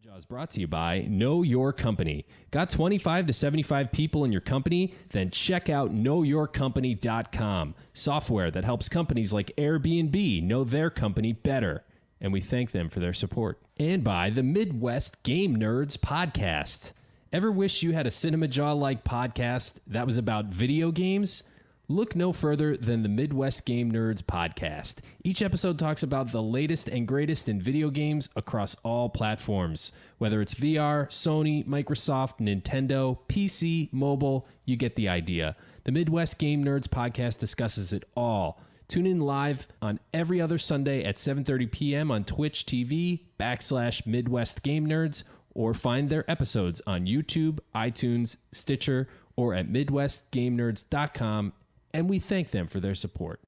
CinemaJaw is brought to you by Know Your Company. Got 25 to 75 people in your company? Then check out knowyourcompany.com, software that helps companies like Airbnb know their company better. And we thank them for their support. And by the Midwest Game Nerds podcast. Ever wish you had a CinemaJaw-like podcast that was about video games? Look no further than the Midwest Game Nerds podcast. Each episode talks about the latest and greatest in video games across all platforms. Whether it's VR, Sony, Microsoft, Nintendo, PC, mobile, you get the idea. The Midwest Game Nerds podcast discusses it all. Tune in live on every other Sunday at 7:30 p.m. on Twitch TV /Midwest Game Nerds, or find their episodes on YouTube, iTunes, Stitcher, or at MidwestGameNerds.com. And we thank them for their support.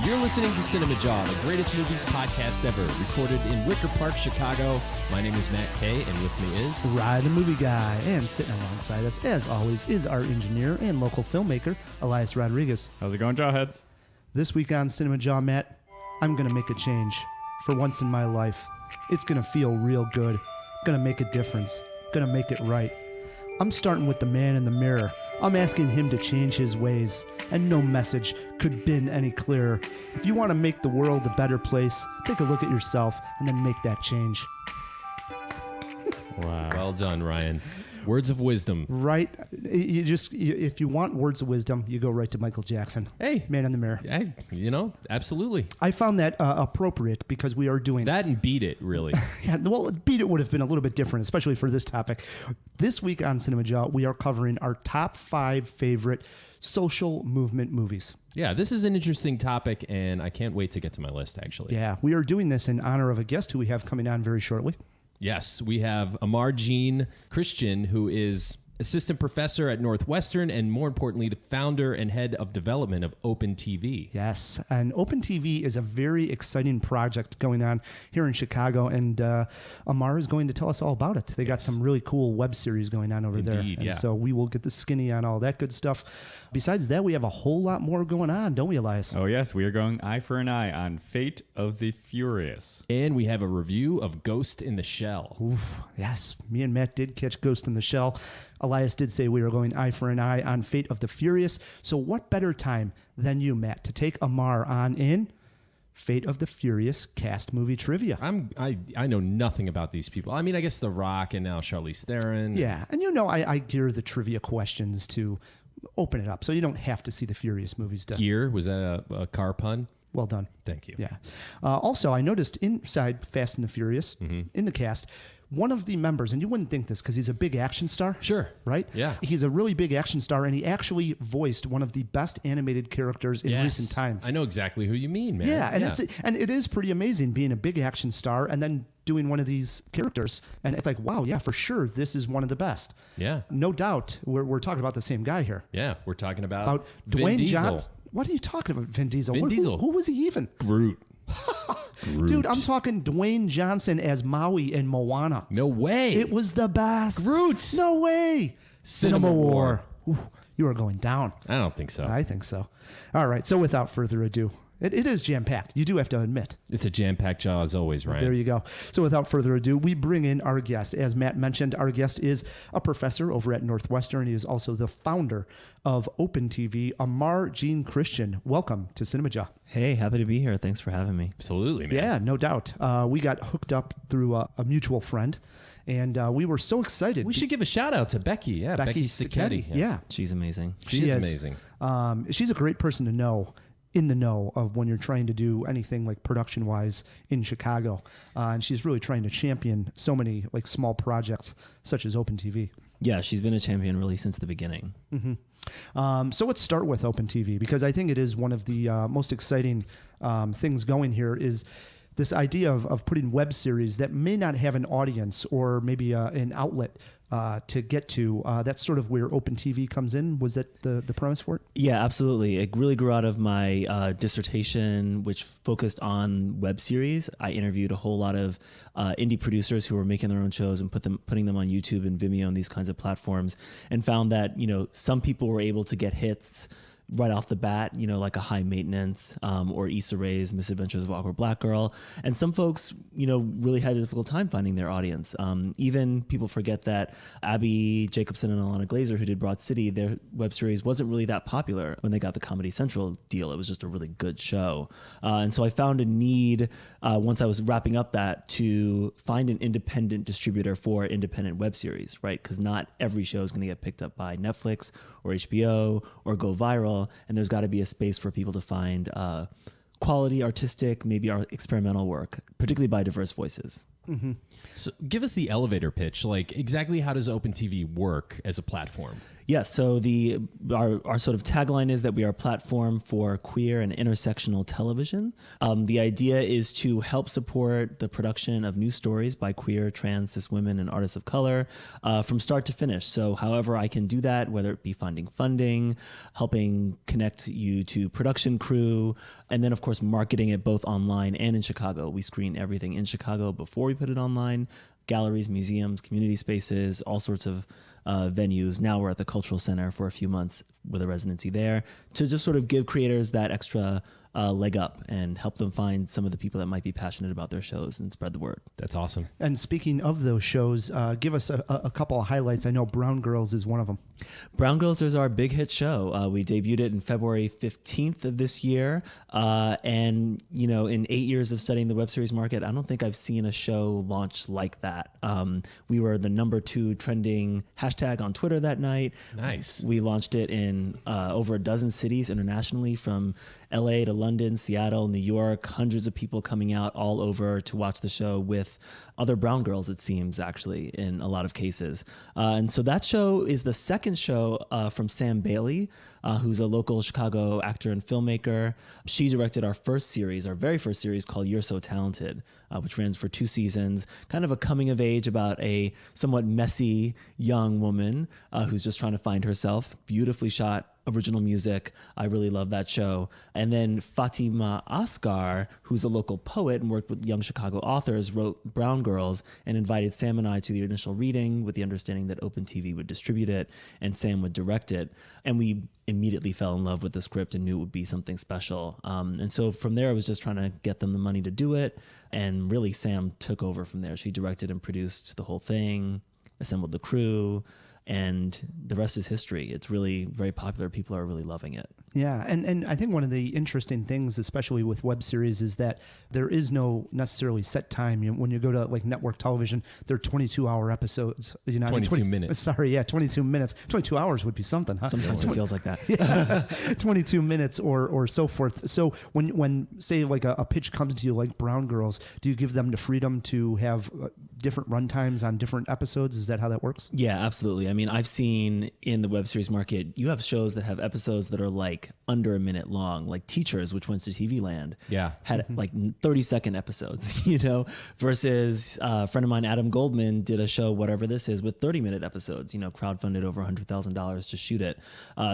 You're listening to Cinemajaw, the greatest movies podcast ever, recorded in Wicker Park, Chicago. My name is Matt Kay, and with me is Rye, the movie guy, and sitting alongside us, as always, is our engineer and local filmmaker, Elias Rodriguez. How's it going, Jawheads? This week on Cinemajaw, Matt, I'm going to make a change. For once in my life, it's going to feel real good. Going to make a difference. Going to make it right. I'm starting with the man in the mirror. I'm asking him to change his ways, and no message could have been any clearer. If you want to make the world a better place, take a look at yourself and then make that change. Wow. Well done, Ryan. Words of wisdom. Right. If you want words of wisdom, you go right to Michael Jackson. Hey. Man in the Mirror. Hey, absolutely. I found that appropriate because we are doing... That and Beat It, really. Yeah, well, Beat It would have been a little bit different, especially for this topic. This week on Cinemajaw, we are covering our top 5 favorite social movement movies. Yeah, this is an interesting topic, and I can't wait to get to my list, actually. Yeah, we are doing this in honor of a guest who we have coming on very shortly. Yes, we have Aymar Jean Christian, who is assistant professor at Northwestern and, more importantly, the founder and head of development of Open TV. Yes, and Open TV is a very exciting project going on here in Chicago, and Aymar is going to tell us all about it. They got some really cool web series going on over there, and so we will get the skinny on all that good stuff. Besides that, we have a whole lot more going on, don't we, Elias? Oh, yes, we are going eye for an eye on Fate of the Furious. And we have a review of Ghost in the Shell. Oof, yes, me and Matt did catch Ghost in the Shell. Elias did say we were going eye for an eye on Fate of the Furious. So what better time than you, Matt, to take Aymar on in Fate of the Furious cast movie trivia? I know nothing about these people. I mean, I guess The Rock and now Charlize Theron. Yeah, and I gear the trivia questions to open it up, so you don't have to see the Furious movies done. Gear? Was that a car pun? Well done. Thank you. Yeah. Also, I noticed inside Fast and the Furious, in the cast, one of the members, and you wouldn't think this because he's a big action star. Sure. Right? Yeah. He's a really big action star, and he actually voiced one of the best animated characters in recent times. I know exactly who you mean, man. Yeah, and it is pretty amazing being a big action star and then doing one of these characters. And it's like, wow, yeah, for sure, this is one of the best. Yeah. No doubt we're talking about the same guy here. Yeah, we're talking about Dwayne Diesel. Johnson. What are you talking about, Vin Diesel? Vin Diesel. Who was he even? Groot. Dude, I'm talking Dwayne Johnson as Maui in Moana. No way. It was the best. Groot. No way. CinemaWAR. Ooh, you are going down. I don't think so. I think so. All right. So without further ado, it is jam-packed. You do have to admit. It's a jam-packed jaw as always, Ryan. There you go. So without further ado, we bring in our guest. As Matt mentioned, our guest is a professor over at Northwestern. He is also the founder of Open TV, Aymar Jean Christian. Welcome to Cinemajaw. Hey, happy to be here. Thanks for having me. Absolutely, man. Yeah, no doubt. We got hooked up through a mutual friend, and we were so excited. We should give a shout out to Becky. Yeah, Becky Sticchetti. Yeah. She's amazing. She is amazing. She's a great person to know, in the know of when you're trying to do anything like production wise in Chicago. And she's really trying to champion so many like small projects such as Open TV. Yeah, she's been a champion really since the beginning. Mm-hmm. So let's start with Open TV, because I think it is one of the most exciting things going here is this idea of putting web series that may not have an audience or maybe an outlet to get to. That's sort of where Open TV comes in. Was that the premise for it? Yeah, absolutely. It really grew out of my dissertation, which focused on web series. I interviewed a whole lot of indie producers who were making their own shows and putting them on YouTube and Vimeo and these kinds of platforms, and found that, some people were able to get hits right off the bat, like a High Maintenance or Issa Rae's Misadventures of Awkward Black Girl. And some folks, really had a difficult time finding their audience. Even people forget that Abby Jacobson and Alana Glazer, who did Broad City, their web series wasn't really that popular when they got the Comedy Central deal. It was just a really good show. And so I found a need, once I was wrapping up that, to find an independent distributor for independent web series, right? Because not every show is going to get picked up by Netflix or HBO or go viral. And there's got to be a space for people to find quality, artistic, maybe experimental work, particularly by diverse voices. Mm-hmm. So give us the elevator pitch. Like, exactly how does Open TV work as a platform? Yeah, so our sort of tagline is that we are a platform for queer and intersectional television. The idea is to help support the production of new stories by queer, trans, cis women, and artists of color from start to finish. So however I can do that, whether it be finding funding, helping connect you to production crew, and then of course marketing it both online and in Chicago. We screen everything in Chicago before we put it online. Galleries, museums, community spaces, all sorts of venues. Now we're at the Cultural Center for a few months with a residency there to just sort of give creators that extra leg up and help them find some of the people that might be passionate about their shows and spread the word. That's awesome. And speaking of those shows, give us a couple of highlights. I know Brown Girls is one of them. Brown Girls is our big hit show. We debuted it in February 15th of this year. And, in 8 years of studying the web series market, I don't think I've seen a show launch like that. We were the #2 trending hashtag on Twitter that night. Nice. We launched it in over a dozen cities internationally, from LA to London, Seattle, New York, hundreds of people coming out all over to watch the show with other brown girls, it seems, actually, in a lot of cases. And so that show is the second show from Sam Bailey, who's a local Chicago actor and filmmaker. She directed our very first series called You're So Talented, which ran for 2 seasons, kind of a coming of age about a somewhat messy young woman who's just trying to find herself. Beautifully shot, original music. I really love that show. And then Fatima Asghar, who's a local poet and worked with young Chicago authors, wrote Brown Girls and invited Sam and I to the initial reading with the understanding that Open TV would distribute it and Sam would direct it. And we immediately fell in love with the script and knew it would be something special. And so from there, I was just trying to get them the money to do it. And really, Sam took over from there. She directed and produced the whole thing, assembled the crew, and the rest is history. It's really very popular. People are really loving it. Yeah, and I think one of the interesting things, especially with web series, is that there is no necessarily set time. When you go to like network television, they're 22-hour episodes. 22 minutes. Sorry, yeah, 22 minutes. 22 hours would be something, huh? Sometimes it feels like that. Yeah, 22 minutes or so forth. So when say like a pitch comes to you like Brown Girls, do you give them the freedom to have different runtimes on different episodes? Is that how that works? Yeah, absolutely. I mean, I've seen in the web series market, you have shows that have episodes that are like under a minute long, like Teachers, which went to TV Land. Yeah. Had like 30-second episodes, versus a friend of mine, Adam Goldman, did a show, Whatever This Is, with 30-minute episodes, crowdfunded over $100,000 to shoot it.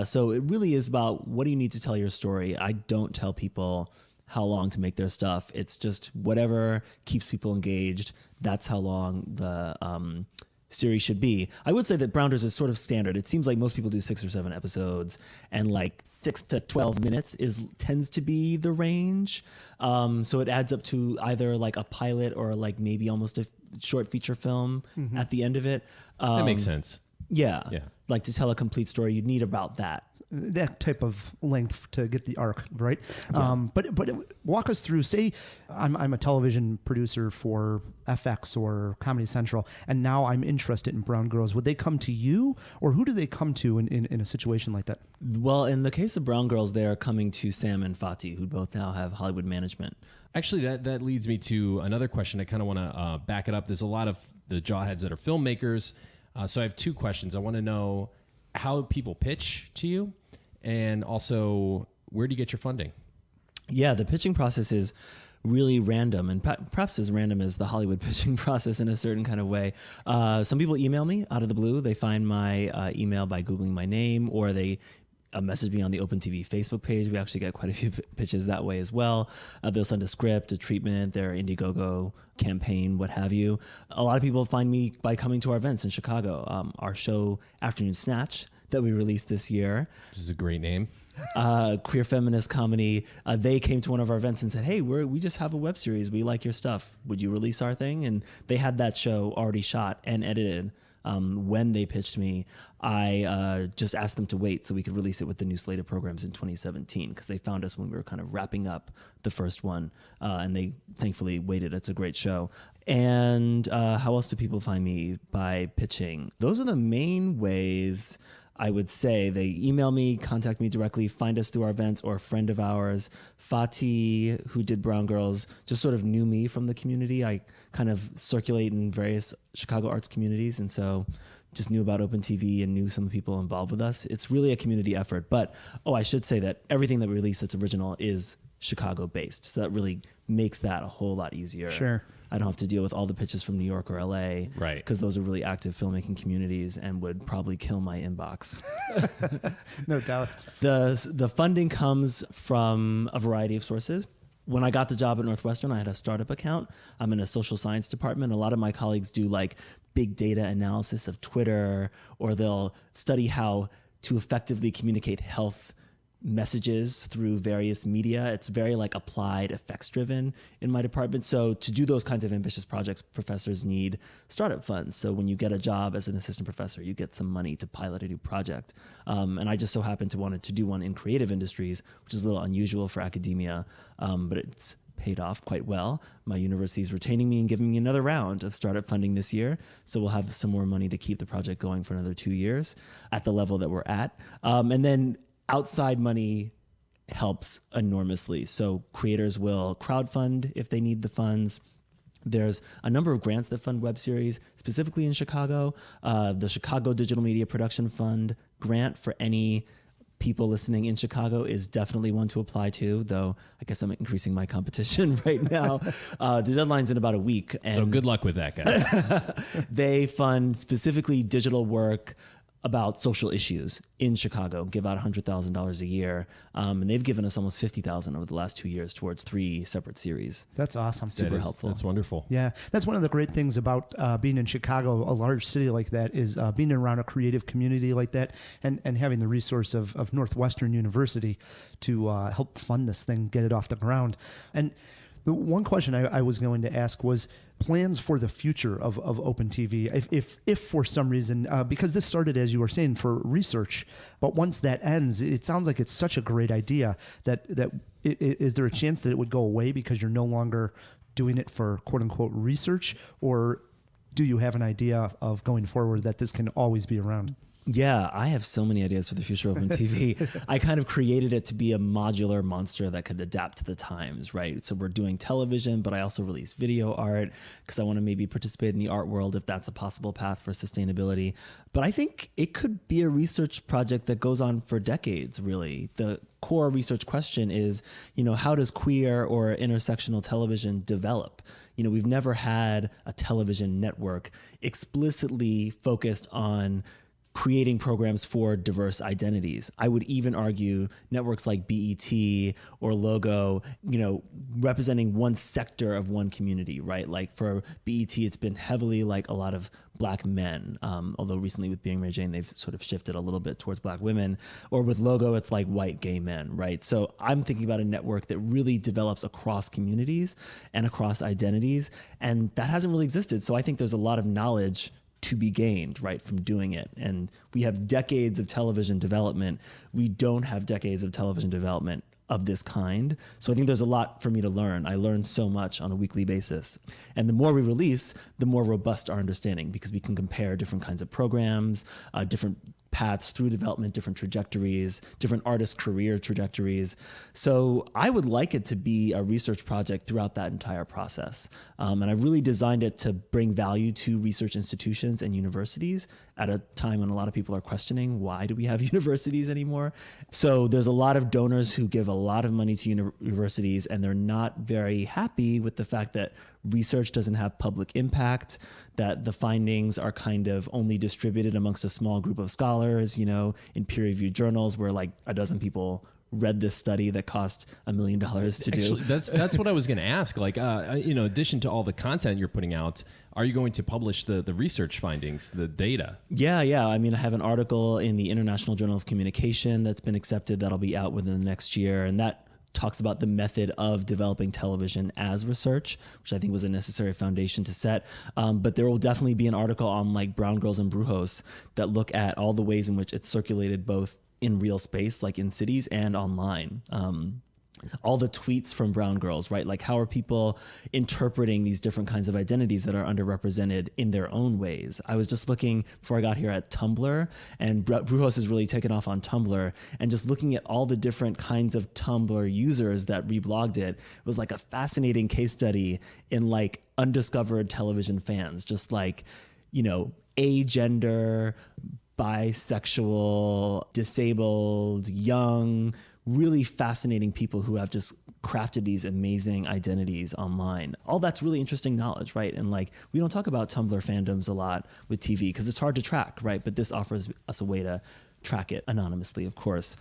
So it really is about, what do you need to tell your story? I don't tell people how long to make their stuff. It's just whatever keeps people engaged. That's how long the series should be. I would say that Brown Girls is sort of standard. It seems like most people do 6 or 7 episodes, and like 6 to 12 minutes tends to be the range. So it adds up to either like a pilot or like maybe almost a short feature film at the end of it. That makes sense. Yeah. Yeah. Like to tell a complete story, you'd need about that. That type of length to get the arc, right? Yeah. But walk us through, say I'm a television producer for FX or Comedy Central, and now I'm interested in Brown Girls. Would they come to you, or who do they come to in a situation like that? Well, in the case of Brown Girls, they are coming to Sam and Fatih, who both now have Hollywood management. Actually, that leads me to another question. I kind of want to back it up. There's a lot of the jawheads that are filmmakers. So I have 2 questions. I want to know how people pitch to you, and also where do you get your funding? Yeah, the pitching process is really random, and perhaps as random as the Hollywood pitching process in a certain kind of way. Some people email me out of the blue. They find my email by Googling my name, or they message me on the Open TV Facebook page. We actually get quite a few pitches that way as well. They'll send a script, a treatment, their Indiegogo campaign, what have you. A lot of people find me by coming to our events in Chicago. Our show, Afternoon Snatch, that we released this year. Which is a great name. Queer feminist comedy. They came to one of our events and said, hey, we just have a web series. We like your stuff. Would you release our thing? And they had that show already shot and edited. When they pitched me, I just asked them to wait so we could release it with the new slate of programs in 2017, because they found us when we were kind of wrapping up the first one, and they thankfully waited. It's a great show. And how else do people find me? By pitching. Those are the main ways. I would say they email me, contact me directly, find us through our events, or a friend of ours, Fatih, who did Brown Girls, just sort of knew me from the community. I kind of circulate in various Chicago arts communities, and so just knew about Open TV and knew some of the people involved with us. It's really a community effort. But, I should say that everything that we release that's original is Chicago based. So that really makes that a whole lot easier. Sure. I don't have to deal with all the pitches from New York or LA, Right? Because those are really active filmmaking communities and would probably kill my inbox. No doubt. The funding comes from a variety of sources. When I got the job at Northwestern, I had a startup account. I'm in a social science department. A lot of my colleagues do like big data analysis of Twitter, or they'll study how to effectively communicate health messages through various media. It's very like applied effects driven in my department. So to do those kinds of ambitious projects, professors need startup funds. So when you get a job as an assistant professor, you get some money to pilot a new project. And I just so happened to wanted to do one in creative industries, which is a little unusual for academia, but it's paid off quite well. My university is retaining me and giving me another round of startup funding this year. So we'll have some more money to keep the project going for another 2 years at the level that we're at. And then outside money helps enormously. So creators will crowdfund if they need the funds. There's a number of grants that fund web series, specifically in Chicago. The Chicago Digital Media Production Fund grant for any people listening in Chicago is definitely one to apply to, though I guess I'm increasing my competition right now. The deadline's in about a week. And So good luck with that, guys. they fund specifically digital work about social issues in Chicago, give out $100,000 a year. And they've given us almost $50,000 over the last 2 years towards 3 separate series. That's awesome. Super helpful. That's wonderful. Yeah, that's one of the great things about being in Chicago, a large city like that, is being around a creative community like that, and having the resource of Northwestern University to help fund this thing, get it off the ground. And the one question I was going to ask was plans for the future of Open TV. If for some reason, because this started, as you were saying, for research, but once that ends, it sounds like it's such a great idea that is there a chance that it would go away because you're no longer doing it for quote unquote research, or do you have an idea of going forward that this can always be around? Yeah, I have so many ideas for the future of Open TV. I kind of created it to be a modular monster that could adapt to the times, right? So we're doing television, but I also release video art because I want to maybe participate in the art world if that's a possible path for sustainability. But I think it could be a research project that goes on for decades, really. The core research question is, how does queer or intersectional television develop? We've never had a television network explicitly focused on creating programs for diverse identities. I would even argue networks like BET or Logo, representing one sector of one community, right? Like for BET, it's been heavily like a lot of Black men, although recently with Aymar Jean, they've sort of shifted a little bit towards Black women. Or with Logo, it's like white gay men, right? So I'm thinking about a network that really develops across communities and across identities, and that hasn't really existed. So I think there's a lot of knowledge to be gained, right, from doing it. And we have decades of television development. We don't have decades of television development of this kind. So I think there's a lot for me to learn. I learn so much on a weekly basis. And the more we release, the more robust our understanding, because we can compare different kinds of programs, different paths through development, different trajectories, different artist career trajectories. So I would like it to be a research project throughout that entire process. And I really designed it to bring value to research institutions and universities at a time when a lot of people are questioning, why do we have universities anymore? So there's a lot of donors who give a lot of money to universities, and they're not very happy with the fact that research doesn't have public impact, that the findings are kind of only distributed amongst a small group of scholars, in peer-reviewed journals where like a dozen people read this study that cost $1 million to do. That's what I was going to ask. Like, in addition to all the content you're putting out, are you going to publish the research findings, the data? Yeah. I mean, I have an article in the International Journal of Communication that's been accepted that'll be out within the next year, and that talks about the method of developing television as research, which I think was a necessary foundation to set. But there will definitely be an article on like Brown Girls and Brujos that look at all the ways in which it's circulated both in real space, like in cities, and online. All the tweets from brown girls, right? Like, how are people interpreting these different kinds of identities that are underrepresented in their own ways? I was just looking before I got here at Tumblr, and Brujos has really taken off on Tumblr, and just looking at all the different kinds of Tumblr users that reblogged it was like a fascinating case study in like undiscovered television fans, just like, agender, bisexual, disabled, young, really fascinating people who have just crafted these amazing identities online. All that's really interesting knowledge, right? And like, we don't talk about Tumblr fandoms a lot with TV because it's hard to track, right? But this offers us a way to track it anonymously, of course.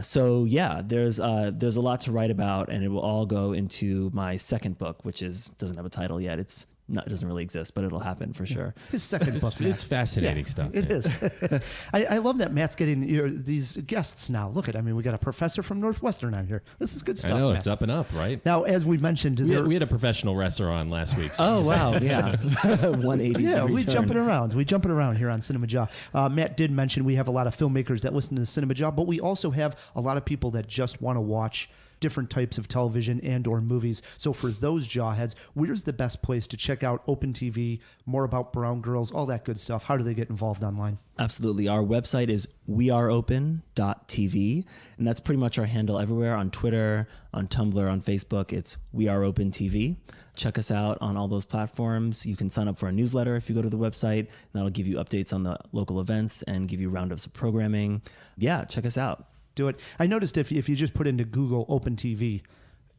So yeah, there's a lot to write about, and it will all go into my second book, which doesn't have a title yet. It doesn't really exist, but it'll happen for sure. His second book. It's fascinating stuff. It is. I love that Matt's getting these guests now. Look at, we got a professor from Northwestern on here. This is good stuff. I know, Matt. it's up and up, right? Now, as we mentioned, we had a professional wrestler on last week. So oh wow, yeah, 180. Yeah, we're jumping around. We're jumping around here on Cinemajaw. Matt did mention we have a lot of filmmakers that listen to Cinemajaw, but we also have a lot of people that just want to watch different types of television and or movies. So for those jawheads, where's the best place to check out Open TV, more about Brown Girls, all that good stuff? How do they get involved online? Absolutely. Our website is weareopen.tv, and that's pretty much our handle everywhere, on Twitter, on Tumblr, on Facebook. It's We Are Open TV. Check us out on all those platforms. You can sign up for a newsletter if you go to the website, and that'll give you updates on the local events and give you roundups of programming. Yeah, check us out. Do it. I noticed if you just put into Google Open TV,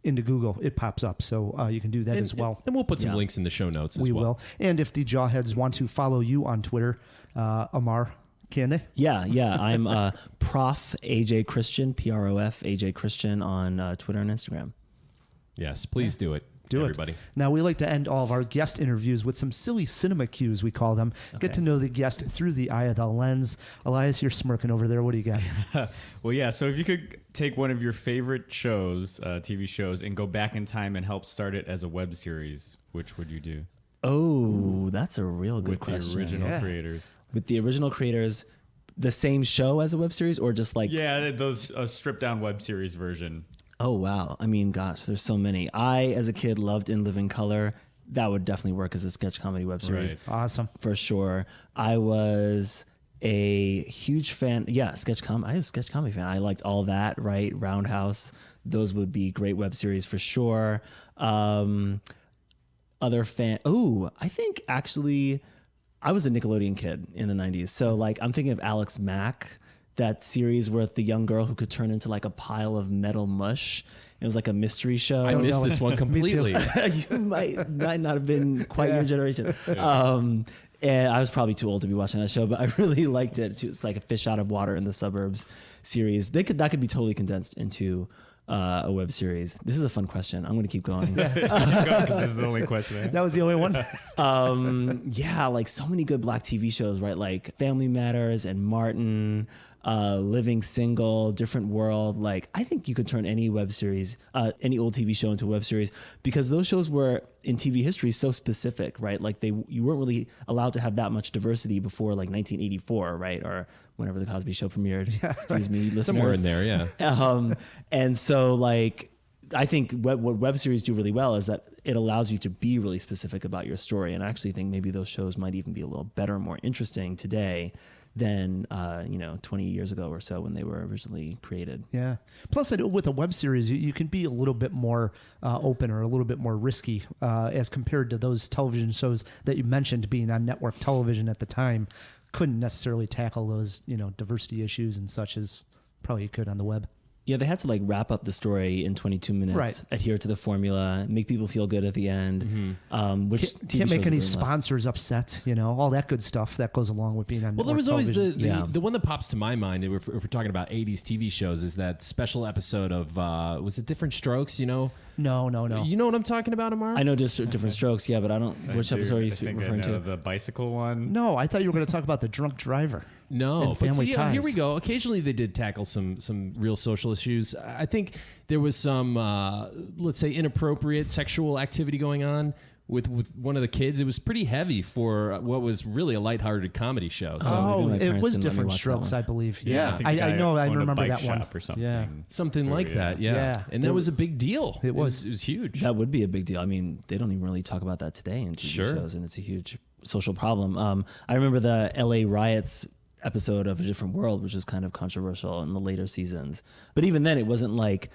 into Google, it pops up. So you can do that as well. And we'll put some links in the show notes as well. We will. And if the jawheads want to follow you on Twitter, Aymar, can they? Yeah. I'm Prof. AJ Christian, PROF AJ Christian on Twitter and Instagram. Yes, please do it. Do everybody. It. Now, we like to end all of our guest interviews with some silly cinema cues, we call them. Okay. Get to know the guest through the eye of the lens. Elias, you're smirking over there. What do you got? Well, yeah, so if you could take one of your favorite shows, TV shows, and go back in time and help start it as a web series, which would you do? Oh, that's a real good question. With the original creators. With the original creators, the same show as a web series, or just like... Yeah, those stripped down web series version. Oh, wow. Gosh, there's so many. I, as a kid, loved In Living Color. That would definitely work as a sketch comedy web series. Right. Awesome. For sure. I was a huge fan. Yeah, I was a sketch comedy fan. I liked all that, right? Roundhouse. Those would be great web series for sure. I think actually I was a Nickelodeon kid in the 90s. So like I'm thinking of Alex Mack, that series with the young girl who could turn into like a pile of metal mush. It was like a mystery show. I missed this one completely. You might not have been quite your generation. And I was probably too old to be watching that show, but I really liked it. It's like a fish out of water in the suburbs series. That could be totally condensed into a web series. This is a fun question. I'm going to keep going. Keep going, 'cause this is the only question. That was the only one. Yeah, like so many good Black TV shows, right? Like Family Matters and Martin, Living Single, Different World. Like I think you could turn any web series, any old TV show into a web series, because those shows were in TV history so specific, right? Like you weren't really allowed to have that much diversity before like 1984, right? Or whenever the Cosby Show premiered. Yeah, excuse me, listeners. Somewhere in there, yeah. And so like I think what web series do really well is that it allows you to be really specific about your story. And I actually think maybe those shows might even be a little better, more interesting today than 20 years ago or so when they were originally created. Yeah. Plus, with a web series, you can be a little bit more open or a little bit more risky as compared to those television shows that you mentioned being on network television at the time. Couldn't necessarily tackle those, diversity issues and such as probably you could on the web. Yeah, they had to wrap up the story in 22 minutes, right. Adhere to the formula, make people feel good at the end. Which can't make any sponsors upset, all that good stuff that goes along with being on. Well, there was always television. the one that pops to my mind if we're talking about 80s TV shows is that special episode of was it Different Strokes? No. You know what I'm talking about, Amar? I know just Different Strokes, yeah, but I don't. Which episode are you referring to? The bicycle one. No, I thought you were going to talk about the drunk driver. No, and but Family Ties. here we go. Occasionally they did tackle some real social issues. I think there was some, let's say, inappropriate sexual activity going on with one of the kids. It was pretty heavy for what was really a lighthearted comedy show. So it was Different Strokes, I believe. Yeah. I know. I remember that one. Or something. Yeah. Something like that. Yeah. And that was a big deal. It was huge. That would be a big deal. I mean, they don't even really talk about that today in TV shows, and it's a huge social problem. I remember the LA riots episode of A Different World, which was kind of controversial in the later seasons. But even then, it wasn't like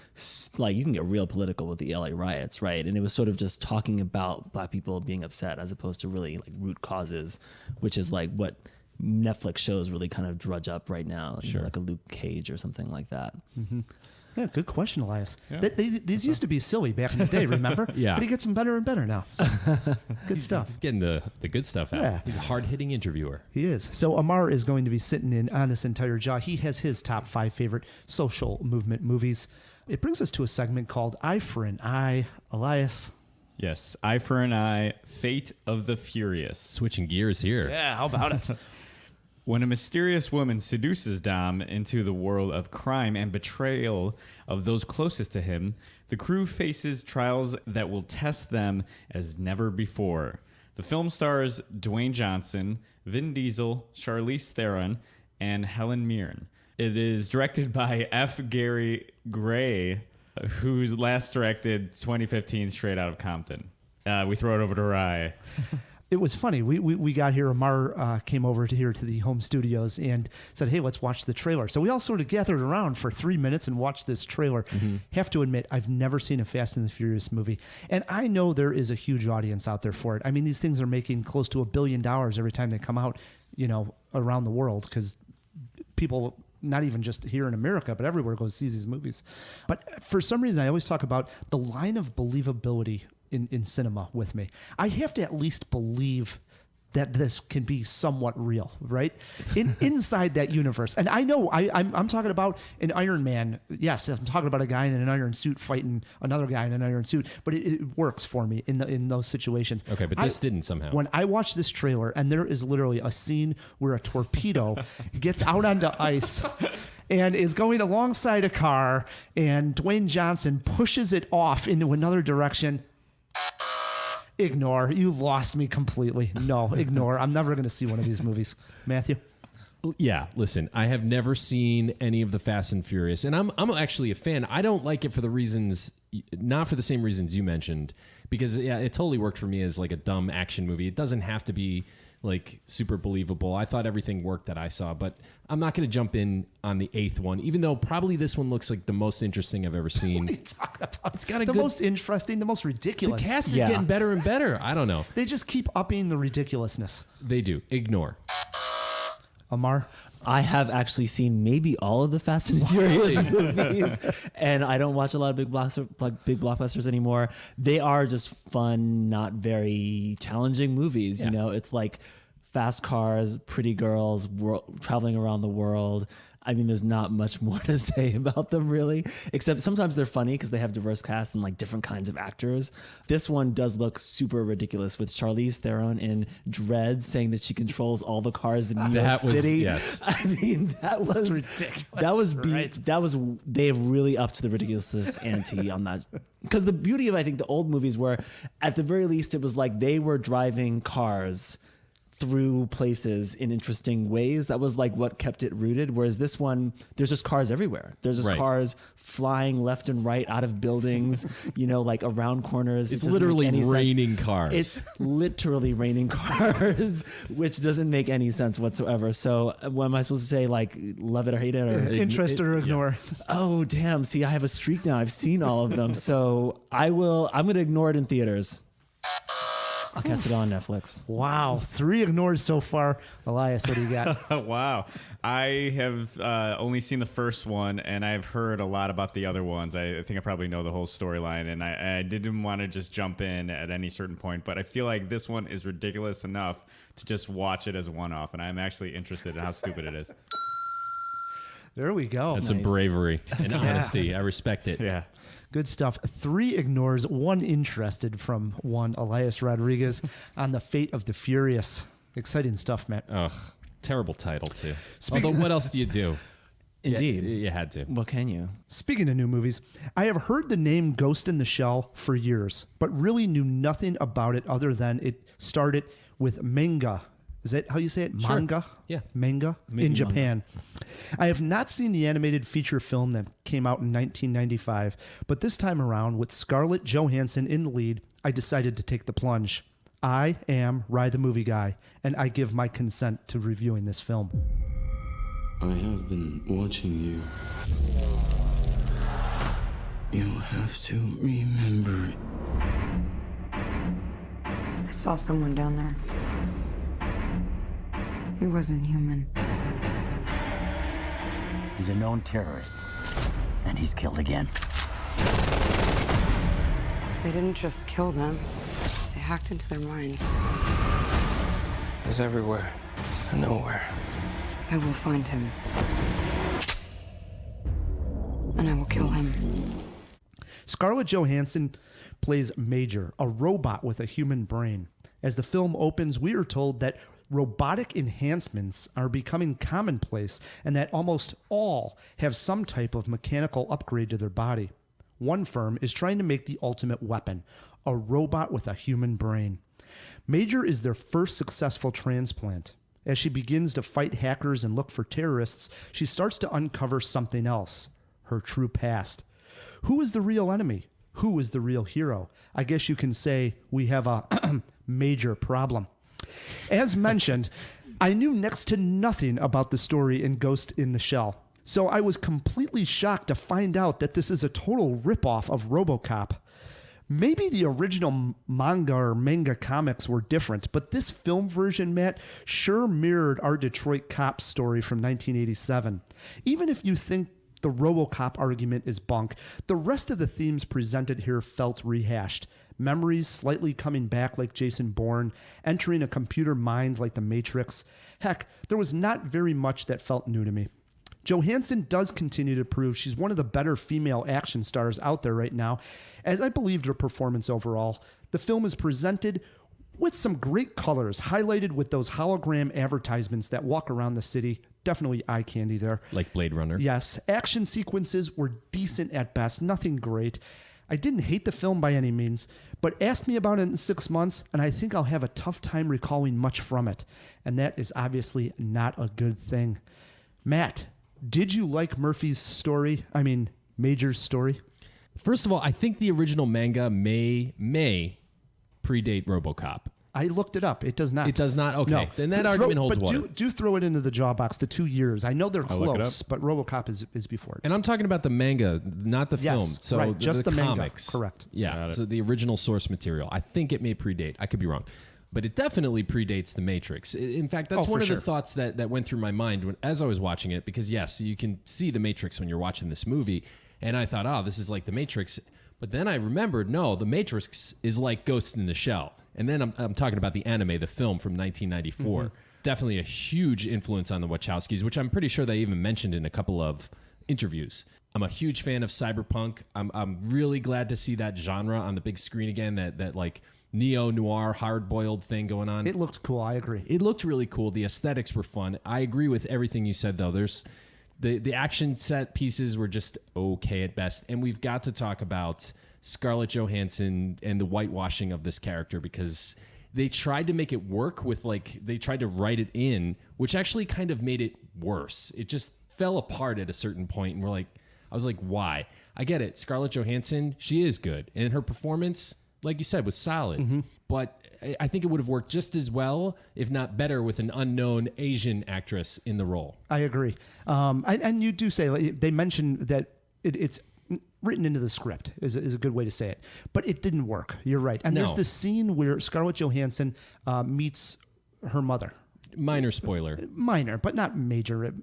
you can get real political with the LA riots, right? And it was sort of just talking about Black people being upset as opposed to really root causes, which is what Netflix shows really kind of drudge up right now, like a Luke Cage or something like that. Mm-hmm. Yeah, good question, Elias. Yeah. These used to be silly back in the day, remember? Yeah. But he gets them better and better now. So, good stuff. He's getting the good stuff out. Yeah. He's a hard-hitting interviewer. He is. So Aymar is going to be sitting in on this entire jaw. He has his top 5 favorite social movement movies. It brings us to a segment called Eye for an Eye. Elias. Yes, Eye for an Eye, Fate of the Furious. Switching gears here. Yeah, how about it? When a mysterious woman seduces Dom into the world of crime and betrayal of those closest to him, the crew faces trials that will test them as never before. The film stars Dwayne Johnson, Vin Diesel, Charlize Theron, and Helen Mirren. It is directed by F. Gary Gray, who last directed 2015 Straight Outta Compton. We throw it over to Rye. It was funny. We got here. Aymar came over to the home studios and said, "Hey, let's watch the trailer." So we all sort of gathered around for 3 minutes and watched this trailer. Mm-hmm. Have to admit, I've never seen a Fast and the Furious movie, and I know there is a huge audience out there for it. I mean, these things are making close to $1 billion every time they come out, around the world, because people, not even just here in America, but everywhere, go see these movies. But for some reason, I always talk about the line of believability in cinema with me. I have to at least believe that this can be somewhat real, right? Inside that universe. And I know I'm talking about an Iron Man. Yes, I'm talking about a guy in an iron suit fighting another guy in an iron suit, but it works for me in those situations. Okay, but this didn't somehow. When I watch this trailer, and there is literally a scene where a torpedo gets out onto ice and is going alongside a car, and Dwayne Johnson pushes it off into another direction. Ignore. You lost me completely. No, ignore. I'm never going to see one of these movies. Matthew? Yeah, listen, I have never seen any of the Fast and Furious, and I'm actually a fan. I don't like it for the reasons, not for the same reasons you mentioned, because it totally worked for me as like a dumb action movie. It doesn't have to be like super believable. I thought everything worked that I saw, but I'm not going to jump in on the 8th one, even though probably this one looks like the most interesting I've ever seen. What are you talking about? It's got the most interesting, the most ridiculous. The cast is getting better and better. I don't know. They just keep upping the ridiculousness. They do. Ignore. Aymar? I have actually seen maybe all of the Fast and Furious movies, and I don't watch a lot of big blockbusters anymore. They are just fun, not very challenging movies. Yeah. It's like fast cars, pretty girls, traveling around the world. I mean, there's not much more to say about them, really, except sometimes they're funny because they have diverse casts and like different kinds of actors. This one does look super ridiculous with Charlize Theron in Dread saying that she controls all the cars in New York City. Yes. I mean, that was ridiculous. They have really upped the ridiculousness ante on that. Because the beauty of, I think, the old movies were, at the very least, it was like they were driving cars through places in interesting ways. That was like what kept it rooted. Whereas this one, there's just cars everywhere. There's just cars flying left and right out of buildings, like around corners. It's literally raining cars. It's literally raining cars, which doesn't make any sense whatsoever. So what am I supposed to say? Like, love it or hate it? Or Interest or ignore. Oh, damn. See, I have a streak now. I've seen all of them. So I'm going to ignore it in theaters. I'll catch it on Netflix. Wow. 3 ignores so far. Elias, what do you got? Wow. I have only seen the first one, and I've heard a lot about the other ones. I think I probably know the whole storyline, and I didn't want to just jump in at any certain point, but I feel like this one is ridiculous enough to just watch it as a one-off, and I'm actually interested in how stupid it is. There we go. That's some bravery and honesty. I respect it. Yeah. Good stuff. 3 ignores, 1 interested from one Elias Rodriguez on the fate of the Furious. Exciting stuff, Matt. Ugh, terrible title too. Although, what else do you do? Indeed. You had to. What can you? Speaking of new movies, I have heard the name Ghost in the Shell for years, but really knew nothing about it other than it started with manga. Is that how you say it? Sure. Manga? Yeah. Manga in Japan. I have not seen the animated feature film that came out in 1995, but this time around, with Scarlett Johansson in the lead, I decided to take the plunge. I am Rye the Movie Guy, and I give my consent to reviewing this film. I have been watching you. You have to remember. I saw someone down there. He wasn't human. He's a known terrorist, and he's killed again. They didn't just kill them. They hacked into their minds. He's everywhere and nowhere. I will find him. And I will kill him. Scarlett Johansson plays Major, a robot with a human brain. As the film opens, we are told that robotic enhancements are becoming commonplace and that almost all have some type of mechanical upgrade to their body. One firm is trying to make the ultimate weapon, a robot with a human brain. Major is their first successful transplant. As she begins to fight hackers and look for terrorists, she starts to uncover something else, her true past. Who is the real enemy? Who is the real hero? I guess you can say we have a major problem. As mentioned, I knew next to nothing about the story in Ghost in the Shell, so I was completely shocked to find out that this is a total ripoff of RoboCop. Maybe the original manga comics were different, but this film version, Matt, sure mirrored our Detroit cop story from 1987. Even if you think the RoboCop argument is bunk, the rest of the themes presented here felt rehashed. Memories slightly coming back like Jason Bourne, entering a computer mind like The Matrix. Heck, there was not very much that felt new to me. Johansson does continue to prove she's one of the better female action stars out there right now, as I believed her performance overall. The film is presented with some great colors, highlighted with those hologram advertisements that walk around the city. Definitely eye candy there. Like Blade Runner. Yes, action sequences were decent at best, nothing great. I didn't hate the film by any means, but ask me about it in 6 months, and I think I'll have a tough time recalling much from it. And that is obviously not a good thing. Matt, did you like Major's story? First of all, I think the original manga may predate RoboCop. I looked it up. It does not. It does not? Okay. No. Then that argument holds water. But do throw it into the jaw box, the 2 years. I know they're I'll look it close, but RoboCop is before it. And I'm talking about the manga, not the film. So right, just the manga. comics. Correct. Yeah. So the original source material. I think it may predate. I could be wrong. But it definitely predates The Matrix. In fact, that's one of the thoughts that went through my mind as I was watching it, because yes, you can see The Matrix when you're watching this movie. And I thought, this is like The Matrix. But then I remembered, no, The Matrix is like Ghost in the Shell. And then I'm talking about the anime, the film from 1994. Mm-hmm. Definitely a huge influence on the Wachowskis, which I'm pretty sure they even mentioned in a couple of interviews. I'm a huge fan of cyberpunk. I'm really glad to see that genre on the big screen again, that like neo-noir, hard-boiled thing going on. It looked cool. I agree. It looked really cool. The aesthetics were fun. I agree with everything you said, though. There's the action set pieces were just okay at best. And we've got to talk about Scarlett Johansson and the whitewashing of this character, because they tried to make it work with they tried to write it in, which actually kind of made it worse. It just fell apart at a certain point, and I was like, why? I get it. Scarlett Johansson, she is good, and her performance, like you said, was solid. But I think it would have worked just as well, if not better, with an unknown Asian actress in the role. I agree. And you do say, they mentioned that it's written into the script is a good way to say it, but it didn't work. You're right. And there's this scene where Scarlett Johansson meets her mother. Minor spoiler. Minor, but not major.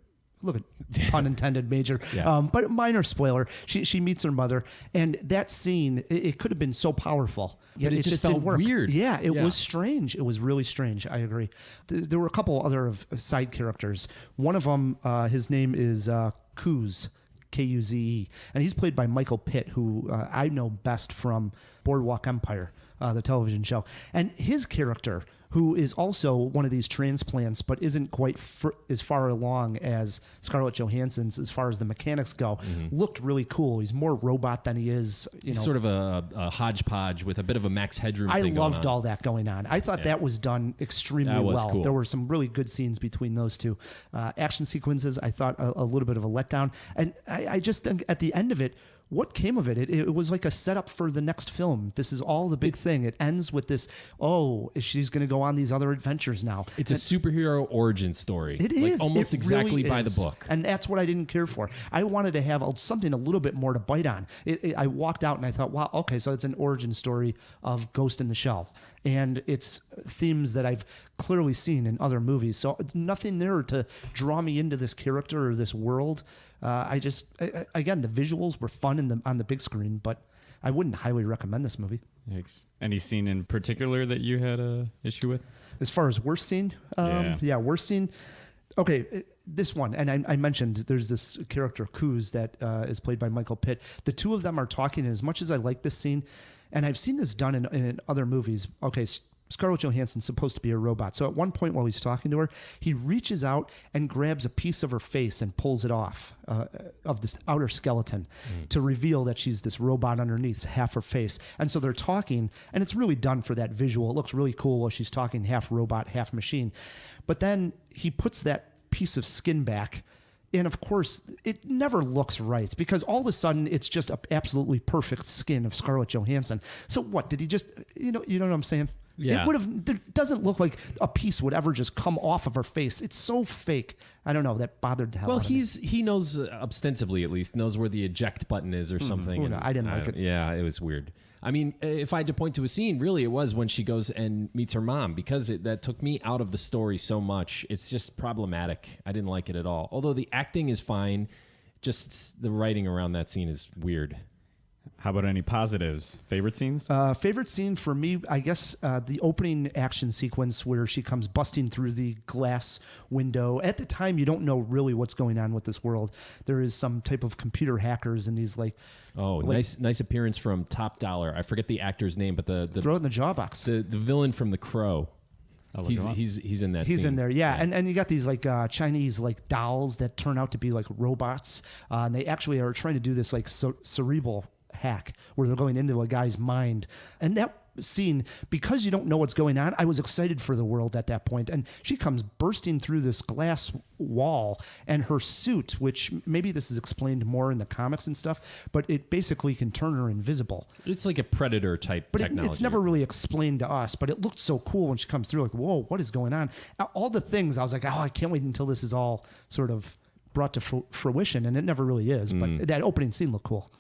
Look at pun intended, major. Yeah. But minor spoiler. She meets her mother, and that scene, it could have been so powerful. But it just felt didn't work. weird. Yeah, it was strange. It was really strange. I agree. There were a couple other side characters. One of them, his name is Kuz, Kuze, and he's played by Michael Pitt, who I know best from Boardwalk Empire, the television show. And his character, who is also one of these transplants, but isn't quite as far along as Scarlett Johansson's as far as the mechanics go, looked really cool. He's more robot than he is. He's sort of a hodgepodge with a bit of a Max Headroom I thing loved going on. all that going on. I thought that was done extremely That was well. cool. There were some really good scenes between those two. Action sequences, I thought a little bit of a letdown. And I just think at the end of it, what came of it? It was like a setup for the next film. This is all the big thing. It ends with this, she's going to go on these other adventures now. It's a superhero origin story. It is. Almost It exactly really by is. the book. And that's what I didn't care for. I wanted to have something a little bit more to bite on. I walked out and I thought, wow, okay, so it's an origin story of Ghost in the Shell. And it's themes that I've clearly seen in other movies. So nothing there to draw me into this character or this world. Again, the visuals were fun on the big screen, but I wouldn't highly recommend this movie. Yikes. Any scene in particular that you had a issue with? As far as worst scene, worst scene. Okay, this one, and I mentioned there's this character Kuz that is played by Michael Pitt. The two of them are talking, and as much as I like this scene, and I've seen this done in other movies. Okay, Scarlett Johansson's supposed to be a robot. So at one point while he's talking to her, he reaches out and grabs a piece of her face and pulls it off of this outer skeleton to reveal that she's this robot underneath, half her face. And so they're talking, and it's really done for that visual. It looks really cool while she's talking, half robot, half machine. But then he puts that piece of skin back, and of course, it never looks right because all of a sudden it's just an absolutely perfect skin of Scarlett Johansson. So what, did he just, you know what I'm saying? Yeah. It doesn't look like a piece would ever just come off of her face. It's so fake. I don't know. That bothered the hell out of me. He knows, ostensibly at least, knows where the eject button is or something. Who knows? I didn't like it. Yeah, it was weird. I mean, if I had to point to a scene, really, it was when she goes and meets her mom because that took me out of the story so much. It's just problematic. I didn't like it at all. Although the acting is fine, just the writing around that scene is weird. How about any positives? Favorite scenes? Favorite scene for me, I guess, the opening action sequence where she comes busting through the glass window. At the time, you don't know really what's going on with this world. There is some type of computer hackers and these nice appearance from Top Dollar. I forget the actor's name, but the throw it in the jaw box. The villain from The Crow. He's in that. He's scene. in there, yeah. And you got these Chinese dolls that turn out to be like robots, and they actually are trying to do this cerebral hack where they're going into a guy's mind. And that scene, because you don't know what's going on, I was excited for the world at that point. And she comes bursting through this glass wall, and her suit, which maybe this is explained more in the comics and stuff, but it basically can turn her invisible. It's like a Predator type technology. It's never really explained to us, but it looked so cool when she comes through, like, whoa, what is going on? All the things, I was like, I can't wait until this is all sort of brought to fruition, and it never really is. But that opening scene looked cool.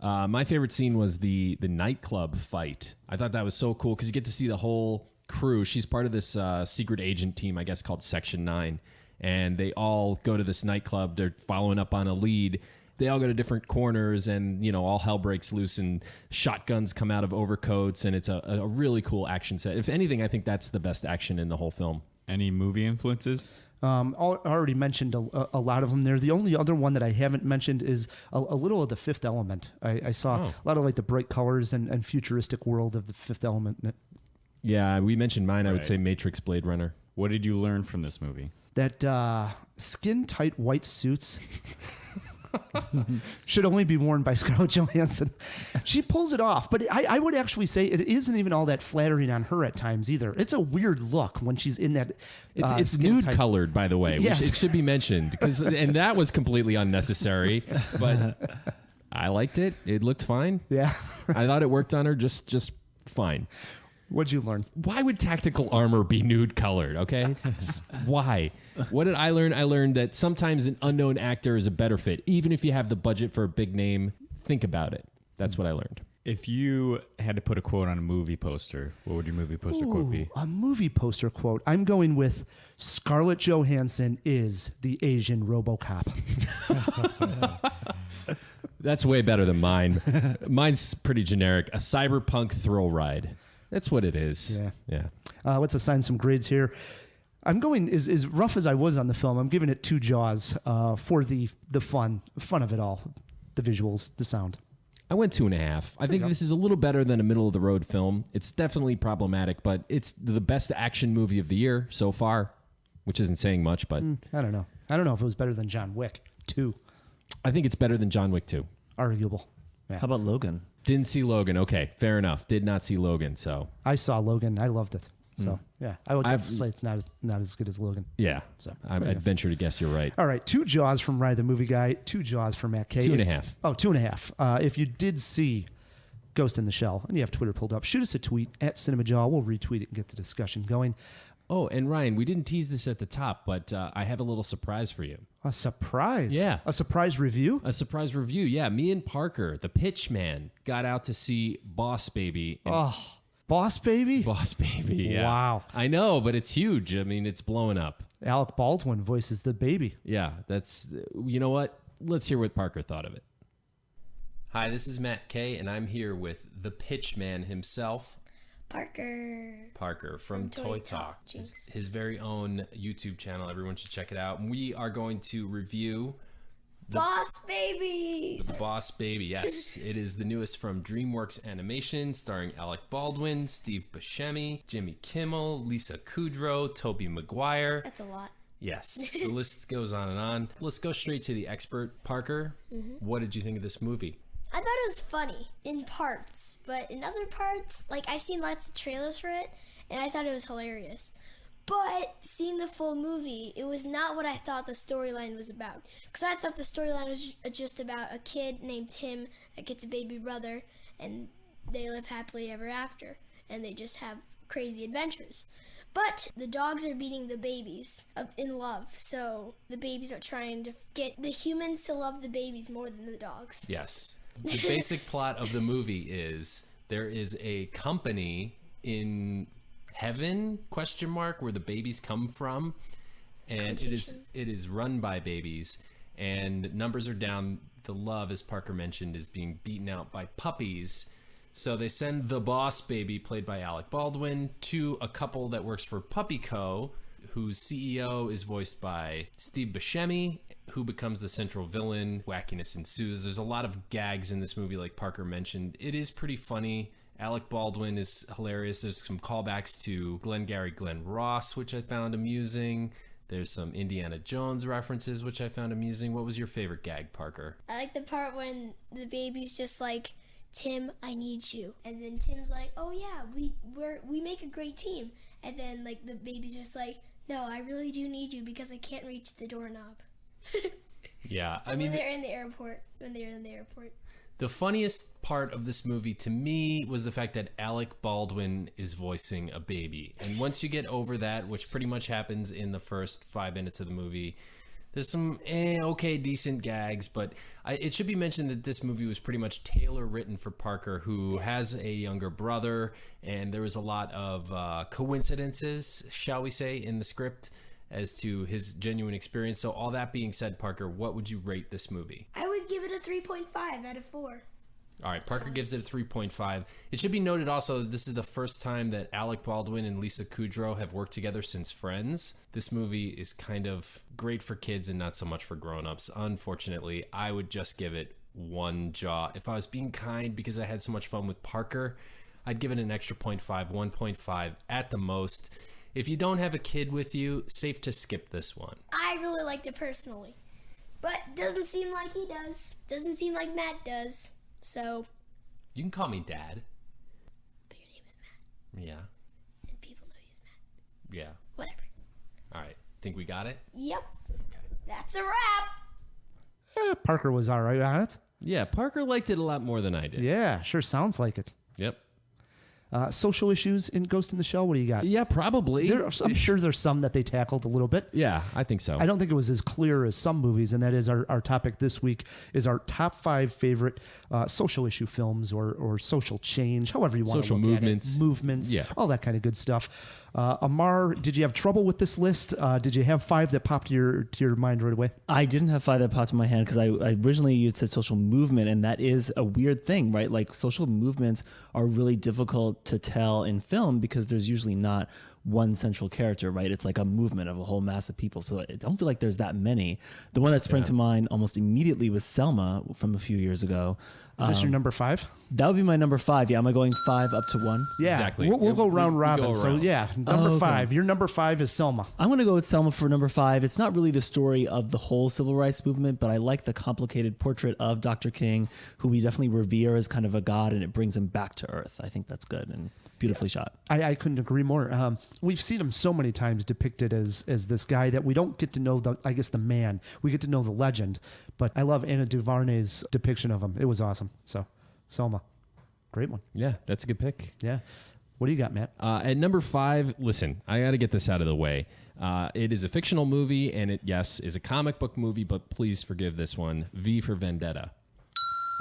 My favorite scene was the nightclub fight. I thought that was so cool because you get to see the whole crew. She's part of this secret agent team, I guess, called Section 9. And they all go to this nightclub. They're following up on a lead. They all go to different corners, and all hell breaks loose, and shotguns come out of overcoats, and it's a really cool action set. If anything, I think that's the best action in the whole film. Any movie influences? I already mentioned a lot of them there. The only other one that I haven't mentioned is a little of The Fifth Element. I saw a lot of the bright colors and futuristic world of The Fifth Element in it. Yeah, we mentioned mine. I would Right. say Matrix, Blade Runner. What did you learn from this movie? That skin-tight white suits Should only be worn by Scarlett Johansson. She pulls it off, but I would actually say it isn't even all that flattering on her at times either. It's a weird look when she's in that. It's nude colored, by the way. Yeah. It should be mentioned and that was completely unnecessary. But I liked it. It looked fine. Yeah. I thought it worked on her just fine. What'd you learn? Why would tactical armor be nude colored? Okay, just why? What did I learn? I learned that sometimes an unknown actor is a better fit, even if you have the budget for a big name. Think about it. That's what I learned. If you had to put a quote on a movie poster, what would your movie poster quote be? A movie poster quote. I'm going with Scarlett Johansson is the Asian RoboCop. That's way better than mine. Mine's pretty generic. A cyberpunk thrill ride. That's what it is. Yeah. Let's assign some grades here. I'm going as rough as I was on the film. I'm giving it 2 jaws for the fun of it all, the visuals, the sound. I went 2.5. I think this is a little better than a middle of the road film. It's definitely problematic, but it's the best action movie of the year so far, which isn't saying much. But I don't know. I don't know if it was better than John Wick 2. I think it's better than John Wick 2. Arguable. Yeah. How about Logan? Didn't see Logan. Okay, fair enough. Did not see Logan. So I saw Logan. I loved it. So yeah, I would say it's not as good as Logan. yeah, So, I'd venture to guess you're right. All right, 2 jaws from Ryan the Movie Guy. 2 jaws from Matt K. 2.5. Oh, 2.5. If you did see Ghost in the Shell and you have Twitter pulled up, shoot us a tweet at Cinemajaw. We'll retweet it and get the discussion going. Oh, and Ryan, we didn't tease this at the top, but I have a little surprise for you. A surprise? Yeah. A surprise review? A surprise review. Yeah, me and Parker, the pitch man, got out to see Boss Baby. Boss Baby? Boss Baby, yeah. Wow. I know, but it's huge. I mean, it's blowing up. Alec Baldwin voices the baby. Yeah, you know what? Let's hear what Parker thought of it. Hi, this is Matt K, and I'm here with the pitch man himself, Parker from Toy Talk, his very own YouTube channel. Everyone should check it out. We are going to review Boss Baby. The Boss Baby, yes. It is the newest from DreamWorks Animation, starring Alec Baldwin, Steve Buscemi, Jimmy Kimmel, Lisa Kudrow, Tobey Maguire. That's a lot. Yes, the list goes on and on. Let's go straight to the expert, Parker. What did you think of this movie? I thought it was funny in parts, but in other parts, like I've seen lots of trailers for it, and I thought it was hilarious. But seeing the full movie, it was not what I thought the storyline was about. Because I thought the storyline was just about a kid named Tim that gets a baby brother, and they live happily ever after, and they just have crazy adventures. But the dogs are beating the babies in love, so the babies are trying to get the humans to love the babies more than the dogs. Yes. The basic plot of the movie is there is a company in heaven, where the babies come from, and it is run by babies, and numbers are down. The love, as Parker mentioned, is being beaten out by puppies. So they send the Boss Baby, played by Alec Baldwin, to a couple that works for Puppy Co., whose CEO is voiced by Steve Buscemi, who becomes the central villain. Wackiness ensues. There's a lot of gags in this movie, like Parker mentioned. It is pretty funny. Alec Baldwin is hilarious. There's some callbacks to Glengarry Glen Ross, which I found amusing. There's some Indiana Jones references, which I found amusing. What was your favorite gag, Parker? I like the part when the baby's just like, Tim, I need you. And then Tim's like, oh yeah, we make a great team. And then like the baby's just like, no, I really do need you because I can't reach the doorknob. Yeah, I when mean, they're in the airport. The funniest part of this movie to me was the fact that Alec Baldwin is voicing a baby. And once you get over that, which pretty much happens in the first 5 minutes of the movie, there's some decent gags, but it should be mentioned that this movie was pretty much tailor written for Parker, who has a younger brother, and there was a lot of coincidences, shall we say, in the script as to his genuine experience. So all that being said, Parker, what would you rate this movie? I would give it a 3.5 out of 4. All right, Parker gives it a 3.5. It should be noted also that this is the first time that Alec Baldwin and Lisa Kudrow have worked together since Friends. This movie is kind of great for kids and not so much for grown-ups. Unfortunately, I would just give it 1 jaw. If I was being kind because I had so much fun with Parker, I'd give it an extra 0.5, 1.5 at the most. If you don't have a kid with you, safe to skip this one. I really liked it personally. But doesn't seem like he does. Doesn't seem like Matt does. So. You can call me Dad. But your name's Matt. Yeah. And people know you as Matt. Yeah. Whatever. All right. Think we got it? Yep. Okay. That's a wrap. Parker was all right on it. Yeah, Parker liked it a lot more than I did. Yeah, sure sounds like it. Yep. Social issues in Ghost in the Shell, what do you got? Yeah, probably. I'm sure there's some that they tackled a little bit. Yeah, I think so. I don't think it was as clear as some movies, and that is our topic this week is our top 5 favorite social issue films or social change, however you want to look movements. at it. Movements, Yeah. all that kind of good stuff. Aymar, did you have trouble with this list? Did you have 5 that popped to your mind right away? I didn't have 5 that popped in my head because I originally you said social movement, and that is a weird thing, right? Like social movements are really difficult to tell in film because there's usually not one central character, right? It's like a movement of a whole mass of people. So I don't feel like there's that many. The one that sprang to mind almost immediately was Selma from a few years ago. Is this your number 5? That would be my number 5. Yeah, am I going 5 up to 1? Yeah, Exactly. We'll go round we robin. go So around. yeah, number 5. Your number 5 is Selma. I'm going to go with Selma for number 5. It's not really the story of the whole civil rights movement, but I like the complicated portrait of Dr. King, who we definitely revere as kind of a god, and it brings him back to earth. I think that's good and beautifully shot. I couldn't agree more. We've seen him so many times depicted as this guy that we don't get to know the man. We get to know the legend. But I love Anna DuVernay's depiction of him. It was awesome. So, Selma, great one. Yeah, that's a good pick. Yeah. What do you got, Matt? At number 5, listen, I got to get this out of the way. It is a fictional movie, and it, yes, is a comic book movie, but please forgive this one. V for Vendetta.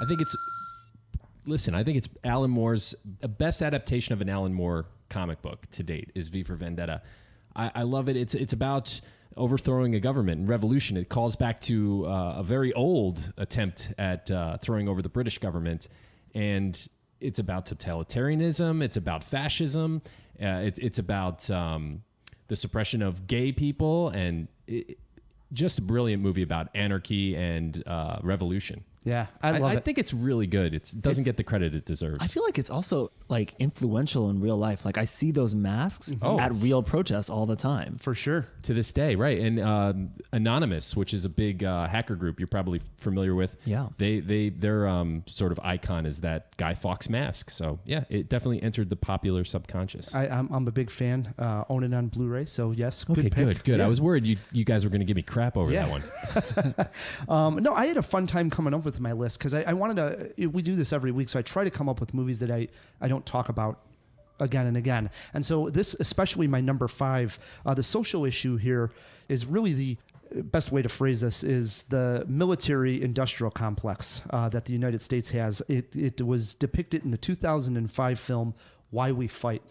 I think it's Alan Moore's best adaptation of an Alan Moore comic book to date is V for Vendetta. I love it. It's about overthrowing a government and revolution. It calls back to a very old attempt at throwing over the British government, and it's about totalitarianism. It's about fascism. It's about the suppression of gay people, and just a brilliant movie about anarchy and revolution. Yeah, I love it. I think it's really good. It doesn't get the credit it deserves. I feel like it's also like influential in real life. Like I see those masks at real protests all the time. For sure. To this day, right? And Anonymous, which is a big hacker group you're probably familiar with. Yeah. Their sort of icon is that Guy Fawkes mask. So yeah, it definitely entered the popular subconscious. I'm a big fan. Own it on Blu-ray. So yes, good pick. Good. Yeah. I was worried you guys were going to give me crap over that one. No, I had a fun time coming up with my list because I wanted to. We do this every week, so I try to come up with movies that I don't talk about again and again. And so this, especially my number 5, the social issue here is really the best way to phrase this is the military industrial complex that the United States has. It was depicted in the 2005 film Why We Fight.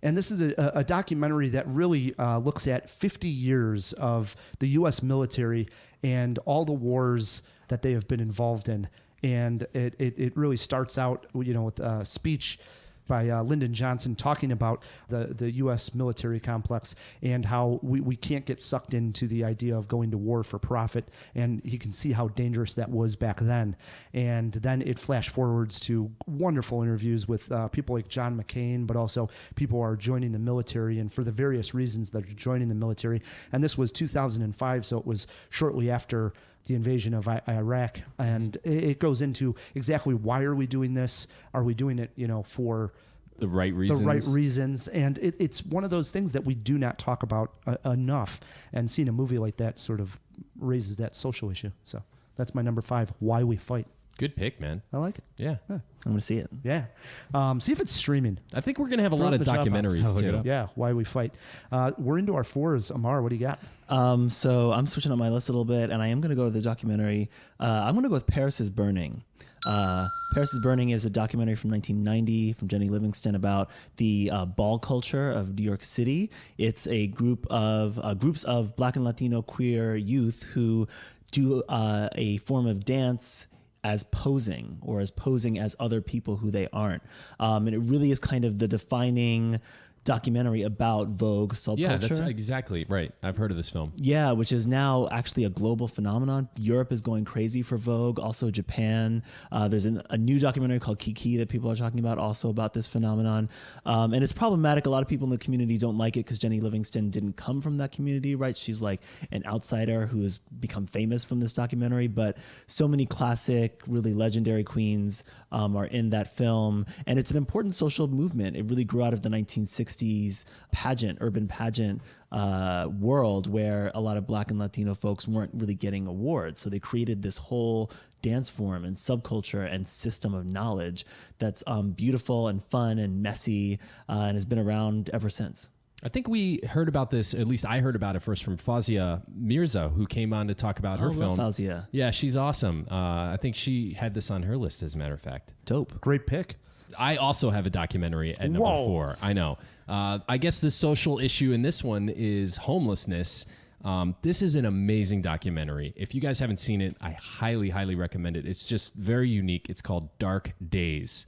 And this is a documentary that really looks at 50 years of the U.S. military and all the wars that they have been involved in. And it really starts out, with a speech by Lyndon Johnson talking about the U.S. military complex and how we can't get sucked into the idea of going to war for profit. And he can see how dangerous that was back then. And then it flash forwards to wonderful interviews with people like John McCain, but also people who are joining the military and for the various reasons that are joining the military. And this was 2005, so it was shortly after the invasion of Iraq, and it goes into exactly why are we doing this? Are we doing it, for the right reasons? The right reasons, and it's one of those things that we do not talk about enough. And seeing a movie like that sort of raises that social issue. So that's my number 5. Why We Fight. Good pick, man. I like it. Yeah. I'm going to see it. Yeah. See if it's streaming. I think we're going to have a lot of documentaries too. Yeah, Why We Fight. We're into our 4s. Aymar, what do you got? So I'm switching up my list a little bit, and I am going to go with the documentary. I'm going to go with Paris is Burning. Paris is Burning is a documentary from 1990 from Jenny Livingston about the ball culture of New York City. It's a group of groups of Black and Latino queer youth who do a form of dance as posing or as posing as other people who they aren't. And it really is kind of the defining documentary about Vogue subculture. Yeah, that's exactly right. I've heard of this film. Yeah, which is now actually a global phenomenon. Europe is going crazy for Vogue, also Japan. There's a new documentary called Kiki that people are talking about, also about this phenomenon. And it's problematic. A lot of people in the community don't like it because Jenny Livingston didn't come from that community, right? She's like an outsider who has become famous from this documentary. But so many classic, really legendary queens are in that film. And it's an important social movement. It really grew out of the 1960s urban pageant world where a lot of Black and Latino folks weren't really getting awards. So they created this whole dance form and subculture and system of knowledge that's beautiful and fun and messy and has been around ever since. I think we heard about this, at least I heard about it first from Fawzia Mirza, who came on to talk about her film. Fawzia. Yeah, she's awesome. I think she had this on her list, as a matter of fact. Dope. Great pick. I also have a documentary at number 4. I know. I guess the social issue in this one is homelessness. This is an amazing documentary. If you guys haven't seen it, I highly, highly recommend it. It's just very unique. It's called Dark Days.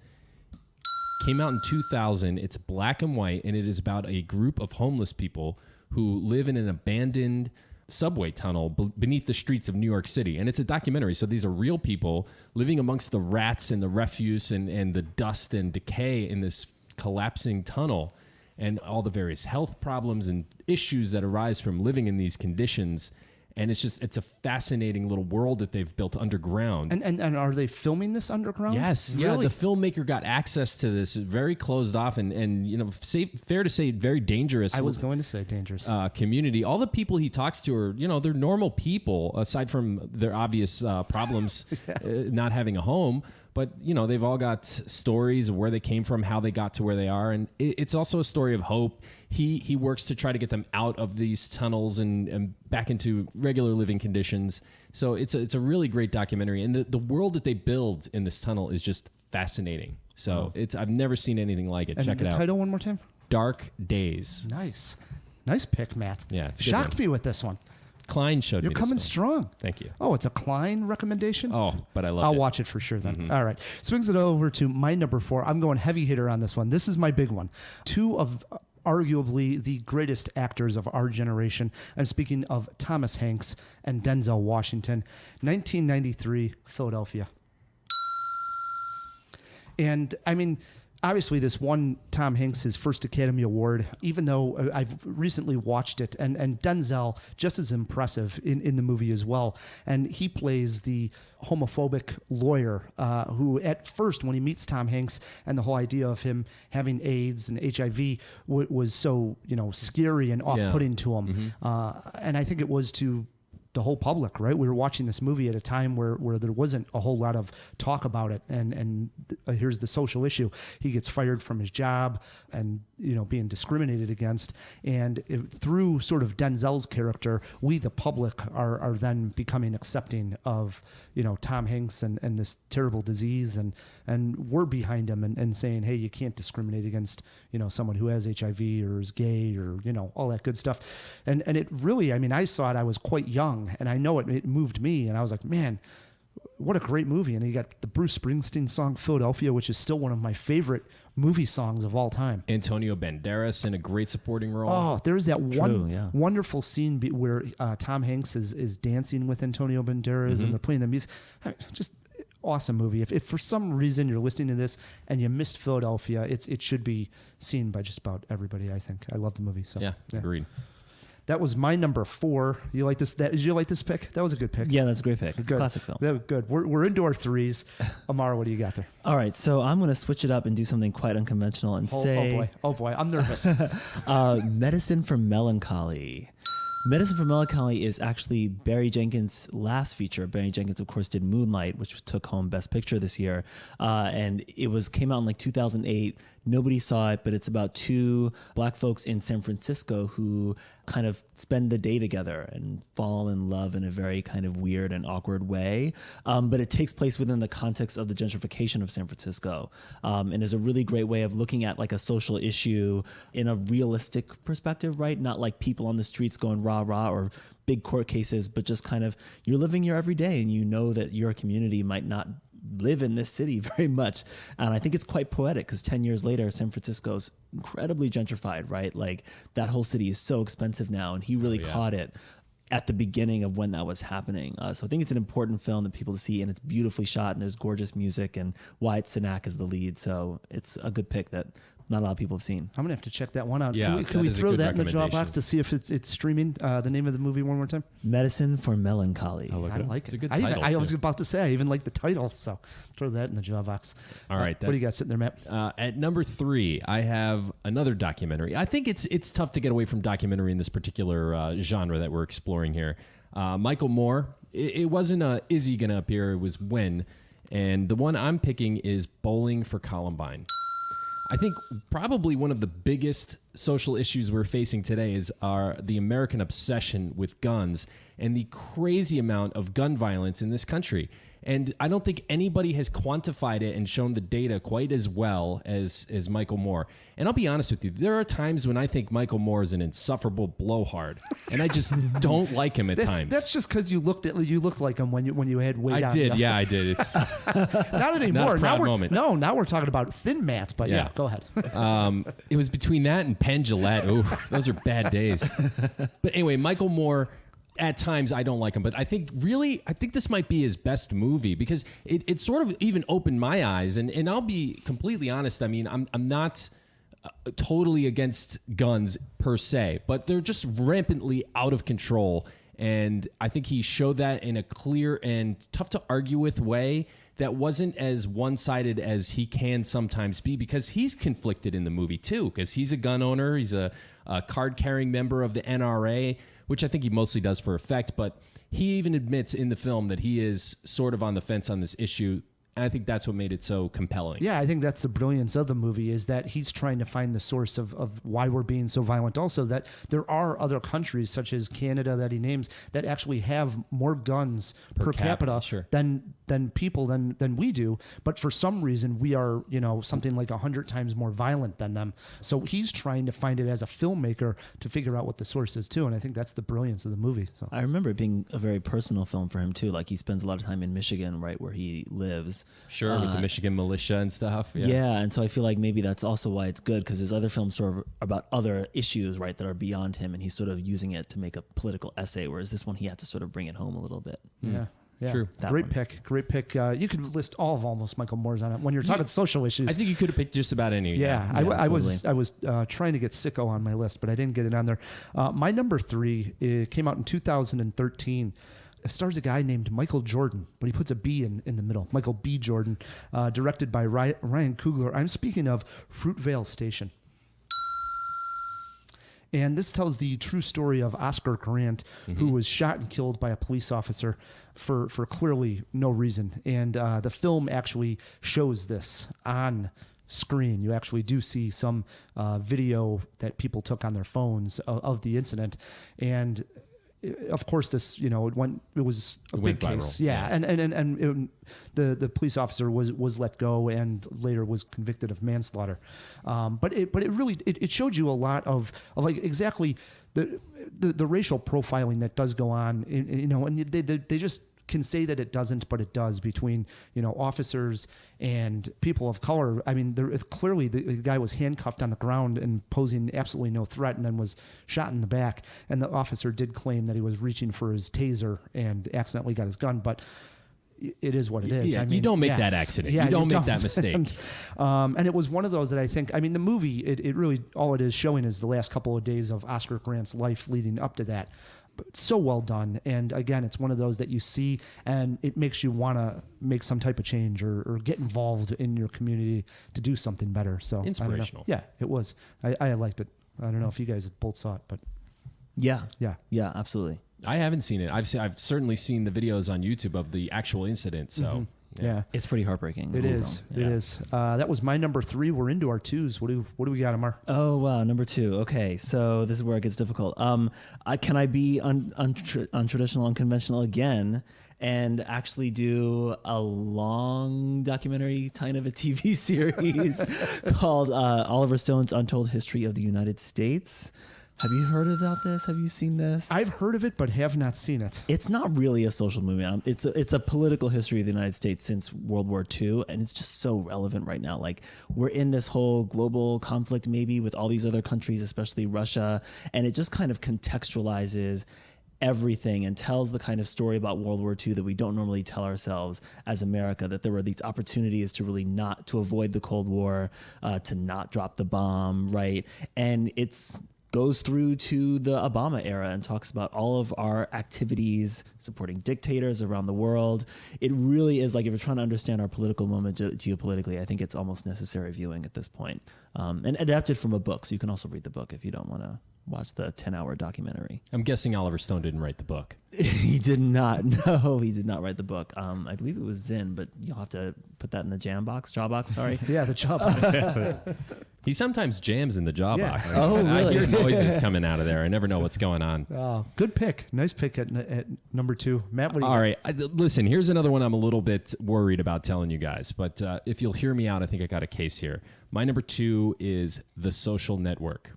Came out in 2000. It's black and white, and it is about a group of homeless people who live in an abandoned subway tunnel beneath the streets of New York City. And it's a documentary. So these are real people living amongst the rats and the refuse and the dust and decay in this collapsing tunnel, and all the various health problems and issues that arise from living in these conditions. And it's a fascinating little world that they've built underground. And are they filming this underground? Yes. Really? Yeah, the filmmaker got access to this very closed off and fair to say, very dangerous. I was going to say dangerous. Community. All the people he talks to are, they're normal people, aside from their obvious problems, not having a home. But, they've all got stories of where they came from, how they got to where they are. And it's also a story of hope. He works to try to get them out of these tunnels and back into regular living conditions. So it's a really great documentary. And the world that they build in this tunnel is just fascinating. So I've never seen anything like it. And Check it out. The title one more time? Dark Days. Nice. Nice pick, Matt. Yeah, it's a good Shocked one. me with this one. Klein showed me You're this coming one. strong. Thank you. Oh, it's a Klein recommendation? Oh, but I love it. I'll watch it for sure then. Mm-hmm. All right. Swings it over to my number 4. I'm going heavy hitter on this one. This is my big one. 2 of arguably the greatest actors of our generation. I'm speaking of Thomas Hanks and Denzel Washington. 1993, Philadelphia. And obviously this won Tom Hanks his first Academy Award, even though I've recently watched it, and Denzel just as impressive in the movie as well. And he plays the homophobic lawyer who at first, when he meets Tom Hanks and the whole idea of him having AIDS and HIV was so, scary and off-putting to him. Mm-hmm. And I think it was to the whole public, right? We were watching this movie at a time where there wasn't a whole lot of talk about it. And here's the social issue. He gets fired from his job and, being discriminated against. And through sort of Denzel's character, we, the public, are then becoming accepting of, Tom Hanks and this terrible disease. And we're behind him and saying, hey, you can't discriminate against, someone who has HIV or is gay or, all that good stuff. And it really, I saw it, I was quite young, and I know it moved me, and I was like, man, what a great movie. And you got the Bruce Springsteen song Philadelphia, which is still one of my favorite movie songs of all time. Antonio Banderas in a great supporting role. Oh, there's that wonderful scene where Tom Hanks is dancing with Antonio Banderas, and they're playing the music. Just awesome movie. If for some reason you're listening to this and you missed Philadelphia, it should be seen by just about everybody, I think. I love the movie. So yeah. Agreed. That was my number 4. You like this? Did you like this pick? That was a good pick. Yeah, that's a great pick. It's good. A classic film. Yeah, good. We're into our 3s. Amara, what do you got there? All right, so I'm going to switch it up and do something quite unconventional and say... Oh boy, I'm nervous. Medicine for Melancholy. Medicine for Melancholy is actually Barry Jenkins' last feature. Barry Jenkins, of course, did Moonlight, which took home Best Picture this year. And it came out in 2008. Nobody saw it, but it's about 2 black folks in San Francisco who kind of spend the day together and fall in love in a very kind of weird and awkward way. But it takes place within the context of the gentrification of San Francisco, and is a really great way of looking at like a social issue in a realistic perspective, right? Not like people on the streets going rah, rah, or big court cases, but just kind of you're living your everyday and that your community might not live in this city very much. And I think it's quite poetic because 10 years later, San Francisco's incredibly gentrified, right? Like that whole city is so expensive now. And he really caught it at the beginning of when that was happening. So I think it's an important film that people to see, and it's beautifully shot, and there's gorgeous music, and Wyatt Cenac is the lead. So it's a good pick that not a lot of people have seen. I'm going to have to check that one out. Yeah, can we throw that in the Dropbox to see if it's streaming? The name of the movie one more time? Medicine for Melancholy. Oh, I like it. It's a good title. I was about to say, I even like the title, so throw that in the Dropbox. All right. What do you got sitting there, Matt? At number 3, I have another documentary. I think it's tough to get away from documentary in this particular genre that we're exploring here. Michael Moore. It wasn't is he going to appear? It was when. And the one I'm picking is Bowling for Columbine. I think probably one of the biggest social issues we're facing today is the American obsession with guns and the crazy amount of gun violence in this country. And I don't think anybody has quantified it and shown the data quite as well as Michael Moore. And I'll be honest with you, there are times when I think Michael Moore is an insufferable blowhard, and I just don't like him at times. That's just because you looked like him when you had weight on. I did, yeah, I did. It's not anymore. Not a proud moment. Now we're talking about thin Matt, but yeah go ahead. It was between that and Penn Jillette. Ooh, those are bad days. But anyway, Michael Moore, at times I don't like him, but I think this might be his best movie because it sort of even opened my eyes. And I'll be completely honest. I mean, I'm not totally against guns per se, but they're just rampantly out of control. And I think he showed that in a clear and tough to argue with way that wasn't as one-sided as he can sometimes be, because he's conflicted in the movie too, because he's a gun owner. He's a card-carrying member of the NRA, which I think he mostly does for effect, but he even admits in the film that he is sort of on the fence on this issue. And I think that's what made it so compelling. Yeah, I think that's the brilliance of the movie, is that he's trying to find the source of why we're being so violent. Also, that there are other countries, such as Canada that he names, that actually have more guns per capita sure. than people than we do. But for some reason, we are, something like 100 times more violent than them. So he's trying to find it as a filmmaker to figure out what the source is too. And I think that's the brilliance of the movie. So I remember it being a very personal film for him too. Like he spends a lot of time in Michigan, right, where he lives. Sure, with the Michigan militia and stuff. Yeah, and so I feel like maybe that's also why it's good, because his other films sort of are about other issues, right, that are beyond him, and he's sort of using it to make a political essay, whereas this one he had to sort of bring it home a little bit. Yeah. True. Great pick. You could list all of almost Michael Moore's on it when you're talking social issues. I think you could have picked just about any. Yeah, I was trying to get Sicko on my list, but I didn't get it on there. My number 3 came out in 2013. It stars a guy named Michael Jordan, but he puts a B in the middle. Michael B. Jordan, directed by Ryan Coogler. I'm speaking of Fruitvale Station. And this tells the true story of Oscar Grant, who was shot and killed by a police officer for clearly no reason. And the film actually shows this on screen. You actually do see some video that people took on their phones of the incident. And of course, this, it was a big case. Yeah. And the police officer was let go and later was convicted of manslaughter. But it really showed you a lot of like exactly the racial profiling that does go on, and they just can say that it doesn't, but it does, between officers and people of color. I mean, clearly the guy was handcuffed on the ground and posing absolutely no threat, and then was shot in the back. And the officer did claim that he was reaching for his taser and accidentally got his gun, but it is what it is. Yeah, I mean, you don't make that accident. Yeah, you don't make that mistake. And it was one of those that I think, I mean, the movie, it really, all it is showing is the last couple of days of Oscar Grant's life leading up to that. But so well done. And again, it's one of those that you see and it makes you want to make some type of change or get involved in your community to do something better. So inspirational. Yeah, it was. I liked it. I don't know if you guys both saw it, but Yeah, yeah, absolutely. I haven't seen it. I've certainly seen the videos on YouTube of the actual incident. So yeah, it's pretty heartbreaking. It is. Yeah. It is. That was my number 3. We're into our 2s. What do we got, Aymar? Oh wow, number 2. Okay, so this is where it gets difficult. Can I be untraditional, unconventional again, and actually do a long documentary, kind of a TV series called Oliver Stone's Untold History of the United States? Have you heard about this? Have you seen this? I've heard of it, but have not seen it. It's not really a social movement. It's a political history of the United States since World War II, and it's just so relevant right now. Like, we're in this whole global conflict maybe with all these other countries, especially Russia, and it just kind of contextualizes everything and tells the kind of story about World War II that we don't normally tell ourselves as America, that there were these opportunities to really not to avoid the Cold War, to not drop the bomb, right? And it's goes through to the Obama era and talks about all of our activities supporting dictators around the world. It really is like, if you're trying to understand our political moment geopolitically, I think it's almost necessary viewing at this point. And adapted from a book, so you can also read the book if you don't want to watch the 10-hour documentary. I'm guessing Oliver Stone didn't write the book. He did not. No, he did not write the book. I believe it was Zinn, but you'll have to put that in the jaw box, sorry. Yeah, the jaw box. He sometimes jams in the jaw box. Oh, really? I hear noises coming out of there. I never know what's going on. Oh, good pick. Nice pick at number 2. Matt, what do you All right. Listen, here's another one I'm a little bit worried about telling you guys, but if you'll hear me out, I think I got a case here. My number 2 is The Social Network.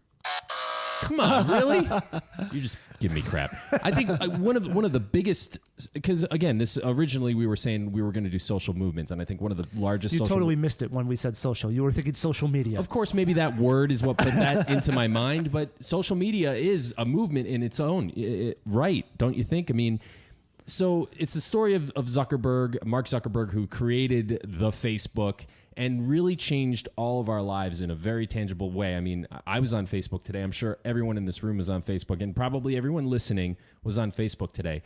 Come on, really? You just give me crap. I think one of the biggest, because again, this originally we were saying we were going to do social movements, and I think one of the largest. You totally missed it when we said social. You were thinking social media. Of course, maybe that word is what put that into my mind, but social media is a movement in its own right, don't you think? I mean, so it's the story of Mark Zuckerberg, who created the Facebook and really changed all of our lives in a very tangible way. I mean, I was on Facebook today. I'm sure everyone in this room was on Facebook, and probably everyone listening was on Facebook today.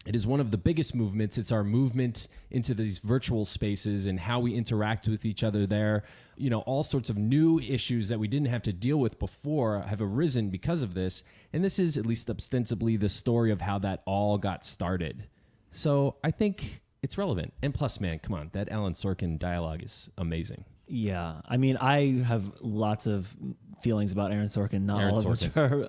It is one of the biggest movements. It's our movement into these virtual spaces and how we interact with each other there. You know, all sorts of new issues that we didn't have to deal with before have arisen because of this. And this is, at least ostensibly, the story of how that all got started. So I think it's relevant. And plus, man, come on, that Alan Sorkin dialogue is amazing. Yeah. I mean, I have lots of feelings about Aaron Sorkin, not all of which are...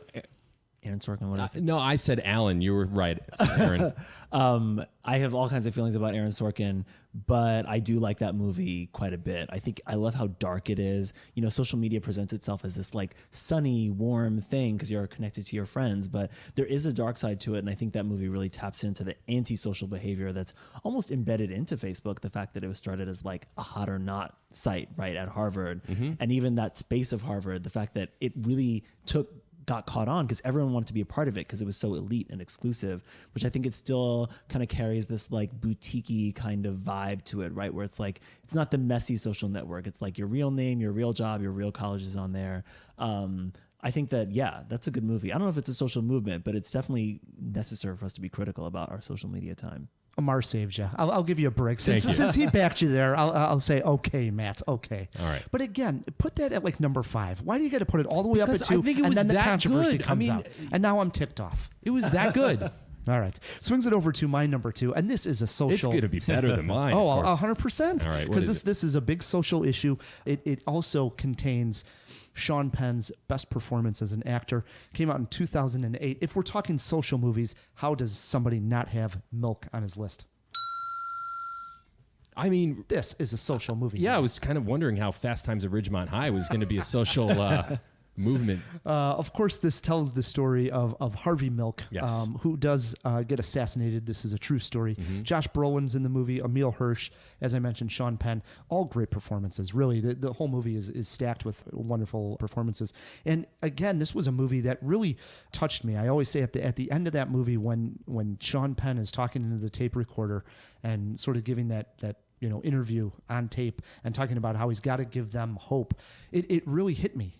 Aaron Sorkin, what is it? No, I said Alan. You were right. It's Aaron. I have all kinds of feelings about Aaron Sorkin, but I do like that movie quite a bit. I love how dark it is. You know, social media presents itself as this like sunny, warm thing because you're connected to your friends, but there is a dark side to it. And I think that movie really taps into the antisocial behavior that's almost embedded into Facebook. The fact that it was started as like a hot or not site, right, at Harvard. Mm-hmm. And even that space of Harvard, the fact that it really got caught on because everyone wanted to be a part of it because it was so elite and exclusive, which I think it still kind of carries this like boutique-y kind of vibe to it, right? Where it's like, it's not the messy social network. It's like your real name, your real job, your real college is on there. I think that, yeah, that's a good movie. I don't know if it's a social movement, but it's definitely necessary for us to be critical about our social media time. Aymar saved you. I'll give you a break. Since he backed you there, I'll say, okay, Matt, okay. All right. But again, put that at like number 5. Why do you got to put it all the way because up at 2? I think it was and then the that controversy good. comes out. And now I'm ticked off. It was that good. All right. Swings it over to my number 2. And this is a social. It's going to be better than mine. Oh, 100%. All right. Because this is a big social issue. It also contains Sean Penn's best performance as an actor. Came out in 2008. If we're talking social movies, how does somebody not have Milk on his list? I mean, this is a social movie. Yeah, I was kind of wondering how Fast Times at Ridgemont High was going to be a social movement. Of course, this tells the story of Harvey Milk, yes. Who does get assassinated. This is a true story. Mm-hmm. Josh Brolin's in the movie, Emile Hirsch, as I mentioned, Sean Penn, all great performances. Really, the whole movie is stacked with wonderful performances. And again, this was a movie that really touched me. I always say at the end of that movie, when Sean Penn is talking into the tape recorder and sort of giving that interview on tape and talking about how he's got to give them hope. It really hit me,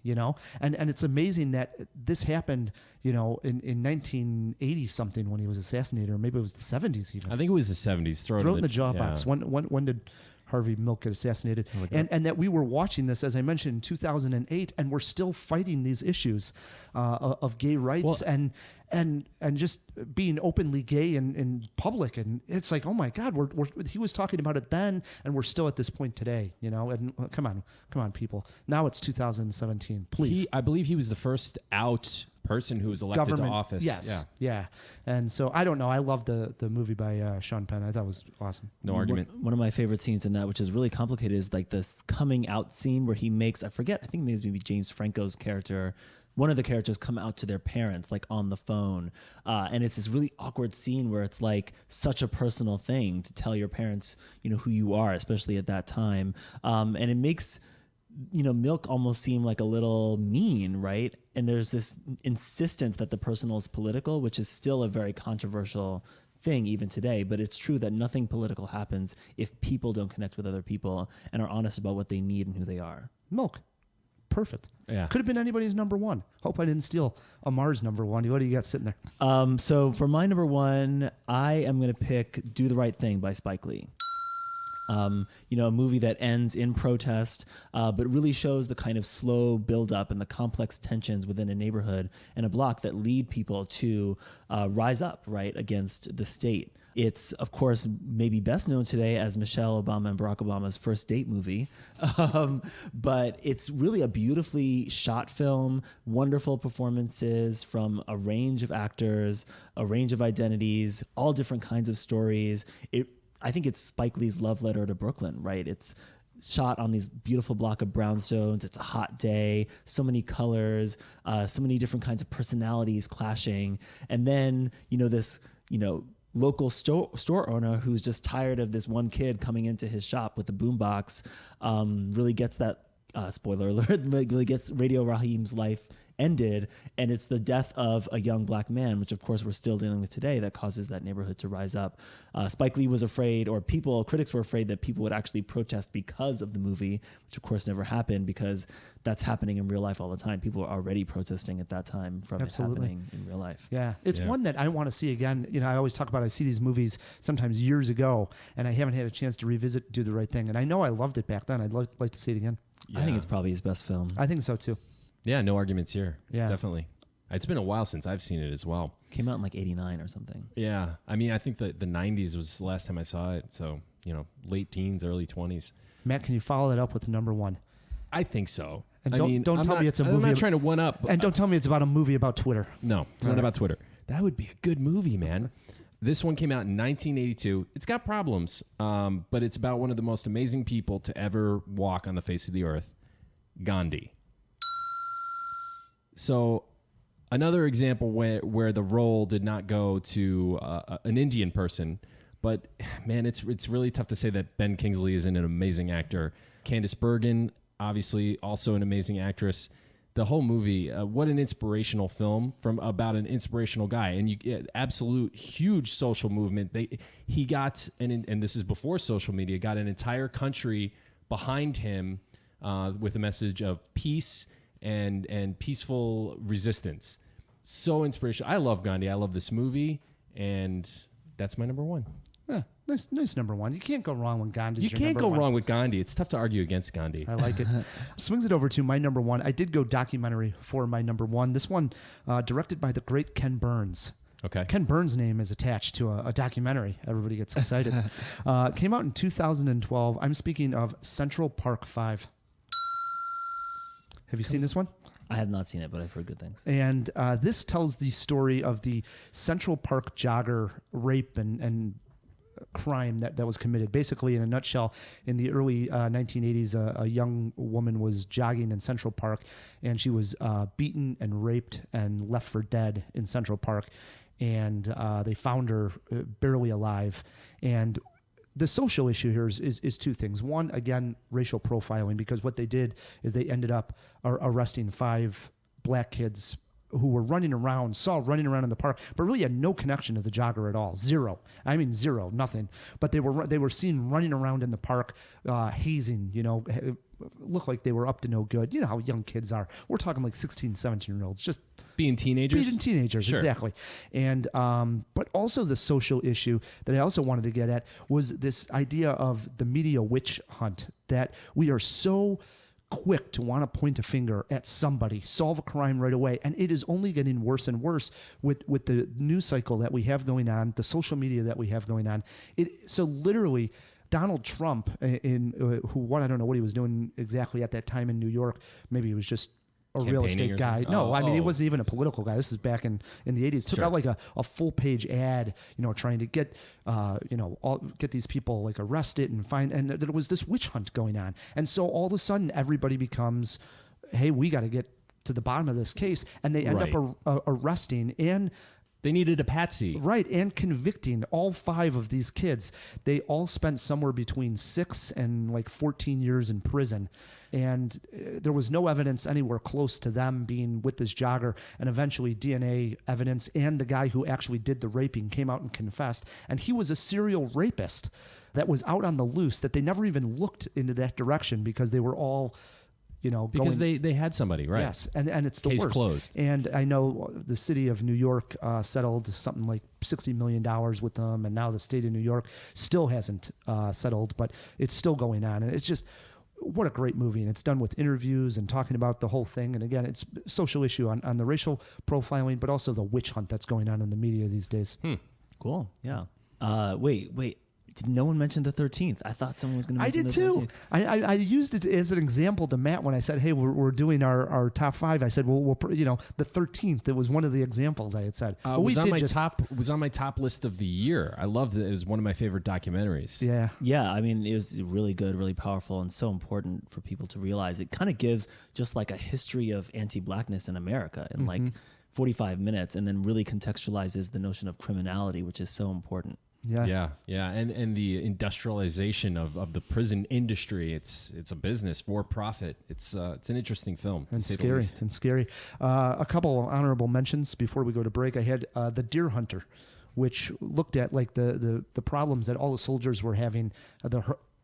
and it's amazing that this happened, in 1980 something when he was assassinated, or maybe it was the 70s even. I think it was the 70s. Throw it in the jaw box. When did Harvey Milk get assassinated? And that we were watching this, as I mentioned, in 2008, and we're still fighting these issues of gay rights and just being openly gay in public. And it's like, oh my God, he was talking about it then, and we're still at this point today, and come on, people. Now it's 2017, please. I believe he was the first out person who was elected to office. Yes. Yeah. And so I don't know. I love the movie by Sean Penn. I thought it was awesome. No argument. One of my favorite scenes in that, which is really complicated, is like this coming out scene where he makes, I think maybe James Franco's character, one of the characters come out to their parents like on the phone, and it's this really awkward scene where it's like such a personal thing to tell your parents, who you are, especially at that time, and it makes Milk almost seem like a little mean, right? And there's this insistence that the personal is political, which is still a very controversial thing even today. But it's true that nothing political happens if people don't connect with other people and are honest about what they need and who they are. Milk. Perfect. Yeah. Could have been anybody's number one. Hope I didn't steal Aymar's number one. What do you got sitting there? So for my number one, I am going to pick Do the Right Thing by Spike Lee. A movie that ends in protest, but really shows the kind of slow buildup and the complex tensions within a neighborhood and a block that lead people to rise up, right, against the state. It's, of course, maybe best known today as Michelle Obama and Barack Obama's first date movie. But it's really a beautifully shot film, wonderful performances from a range of actors, a range of identities, all different kinds of stories. I think it's Spike Lee's love letter to Brooklyn, right? It's shot on these beautiful block of brownstones. It's a hot day, so many colors, so many different kinds of personalities clashing. And then, this, local store owner who's just tired of this one kid coming into his shop with a boombox, really gets that, spoiler alert, really gets Radio Raheem's life ended, and it's the death of a young black man, which of course we're still dealing with today, that causes that neighborhood to rise up. Spike Lee was afraid, or critics were afraid that people would actually protest because of the movie, which of course never happened, because that's happening in real life all the time. People are already protesting at that time from it happening in real life. Yeah, it's one that I want to see again. I always talk about, I see these movies sometimes years ago, and I haven't had a chance to revisit Do the Right Thing. And I know I loved it back then. I'd like to see it again. I think it's probably his best film. I think so too. Yeah, no arguments here. Yeah. Definitely. It's been a while since I've seen it as well. Came out in like 89 or something. Yeah. I mean, I think the 90s was the last time I saw it. So, late teens, early 20s. Matt, can you follow that up with number one? I think so. And don't tell me it's a movie. I'm not trying to one up. And don't tell me it's about a movie about Twitter. No, it's not about Twitter. That would be a good movie, man. This one came out in 1982. It's got problems, but it's about one of the most amazing people to ever walk on the face of the earth, Gandhi. So another example where the role did not go to an Indian person, but man, it's really tough to say that Ben Kingsley isn't an amazing actor. Candice Bergen, obviously, also an amazing actress. The whole movie, what an inspirational film about an inspirational guy, and you get absolute huge social movement. He got, and this is before social media, got an entire country behind him with a message of peace and peaceful resistance. So inspirational. I love Gandhi. I love this movie, and that's my number one. Yeah, nice number one. You can't go wrong with Gandhi. You can't go wrong with Gandhi. It's tough to argue against Gandhi. I like it. Swings it over to my number one. I did go documentary for my number one. This one directed by the great Ken Burns. Okay. Ken Burns' name is attached to a documentary. Everybody gets excited. Came out in 2012. I'm speaking of Central Park 5. Have you seen this one? I have not seen it, but I've heard good things. And this tells the story of the Central Park jogger rape and crime that was committed. Basically, in a nutshell, in the early 1980s, a young woman was jogging in Central Park, and she was beaten and raped and left for dead in Central Park. And they found her barely alive. And the social issue here is two things. One, again, racial profiling, because what they did is they ended up arresting 5 black kids who were running around in the park, but really had no connection to the jogger at all. Zero. I mean, zero, nothing. But they were seen running around in the park, hazing, looked like they were up to no good. You know how young kids are. We're talking like 16, 17-year-olds, just being teenagers. Sure. Exactly. And but also the social issue that I also wanted to get at was this idea of the media witch hunt, that we are so quick to want to point a finger at somebody, solve a crime right away, and it is only getting worse and worse with the news cycle that we have going on, the social media that we have going on. So literally, Donald Trump, I don't know what he was doing exactly at that time in New York. Maybe he was just a real estate guy. No, I mean, he wasn't even a political guy. This is back in the 80s. Took out like a full page ad, trying to get, get these people like arrested and there was this witch hunt going on. And so all of a sudden everybody becomes, hey, we got to get to the bottom of this case, and they end up arresting and they needed a patsy. Right, and convicting all 5 of these kids. They all spent somewhere between 6 and like 14 years in prison. And there was no evidence anywhere close to them being with this jogger. And eventually DNA evidence and the guy who actually did the raping came out and confessed. And he was a serial rapist that was out on the loose, that they never even looked into that direction because they were all... because they had somebody, right? Yes, and it's the Case worst. Closed. And I know the city of New York settled something like $60 million with them, and now the state of New York still hasn't settled, but it's still going on. And it's just, what a great movie. And it's done with interviews and talking about the whole thing. And again, it's a social issue on the racial profiling, but also the witch hunt that's going on in the media these days. Cool. Yeah. Wait. Did no one mention the 13th? I thought someone was going to mention the 13th. I did too. I used it as an example to Matt when I said, hey, we're doing our top 5. I said, well, the 13th. It was one of the examples I had said. It was on my top list of the year. I loved it. It was one of my favorite documentaries. Yeah. Yeah. I mean, it was really good, really powerful, and so important for people to realize. It kind of gives just like a history of anti-blackness in America in like 45 minutes, and then really contextualizes the notion of criminality, which is so important. Yeah. And the industrialization of the prison industry. It's a business for profit. It's an interesting film. And scary. A couple honorable mentions before we go to break. I had The Deer Hunter, which looked at like the problems that all the soldiers were having, the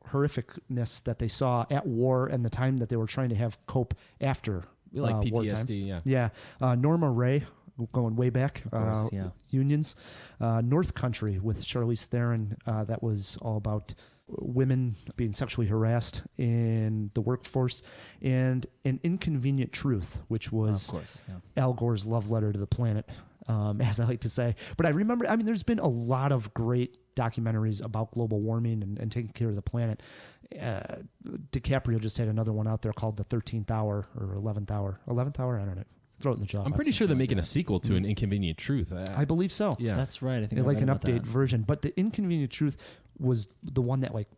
horrificness that they saw at war and the time that they were trying to have cope after like PTSD. Wartime. Yeah. Norma Ray, going way back, course, Unions, North Country with Charlize Theron, that was all about women being sexually harassed in the workforce, and An Inconvenient Truth, which was Al Gore's love letter to the planet, as I like to say. But I remember, there's been a lot of great documentaries about global warming and taking care of the planet. DiCaprio just had another one out there called The 13th Hour or 11th Hour. I don't know. Throw it in the job. I'm pretty sure they're making a sequel to An Inconvenient Truth. I believe so. Yeah, that's right. I think like an update version. But The Inconvenient Truth was the one that like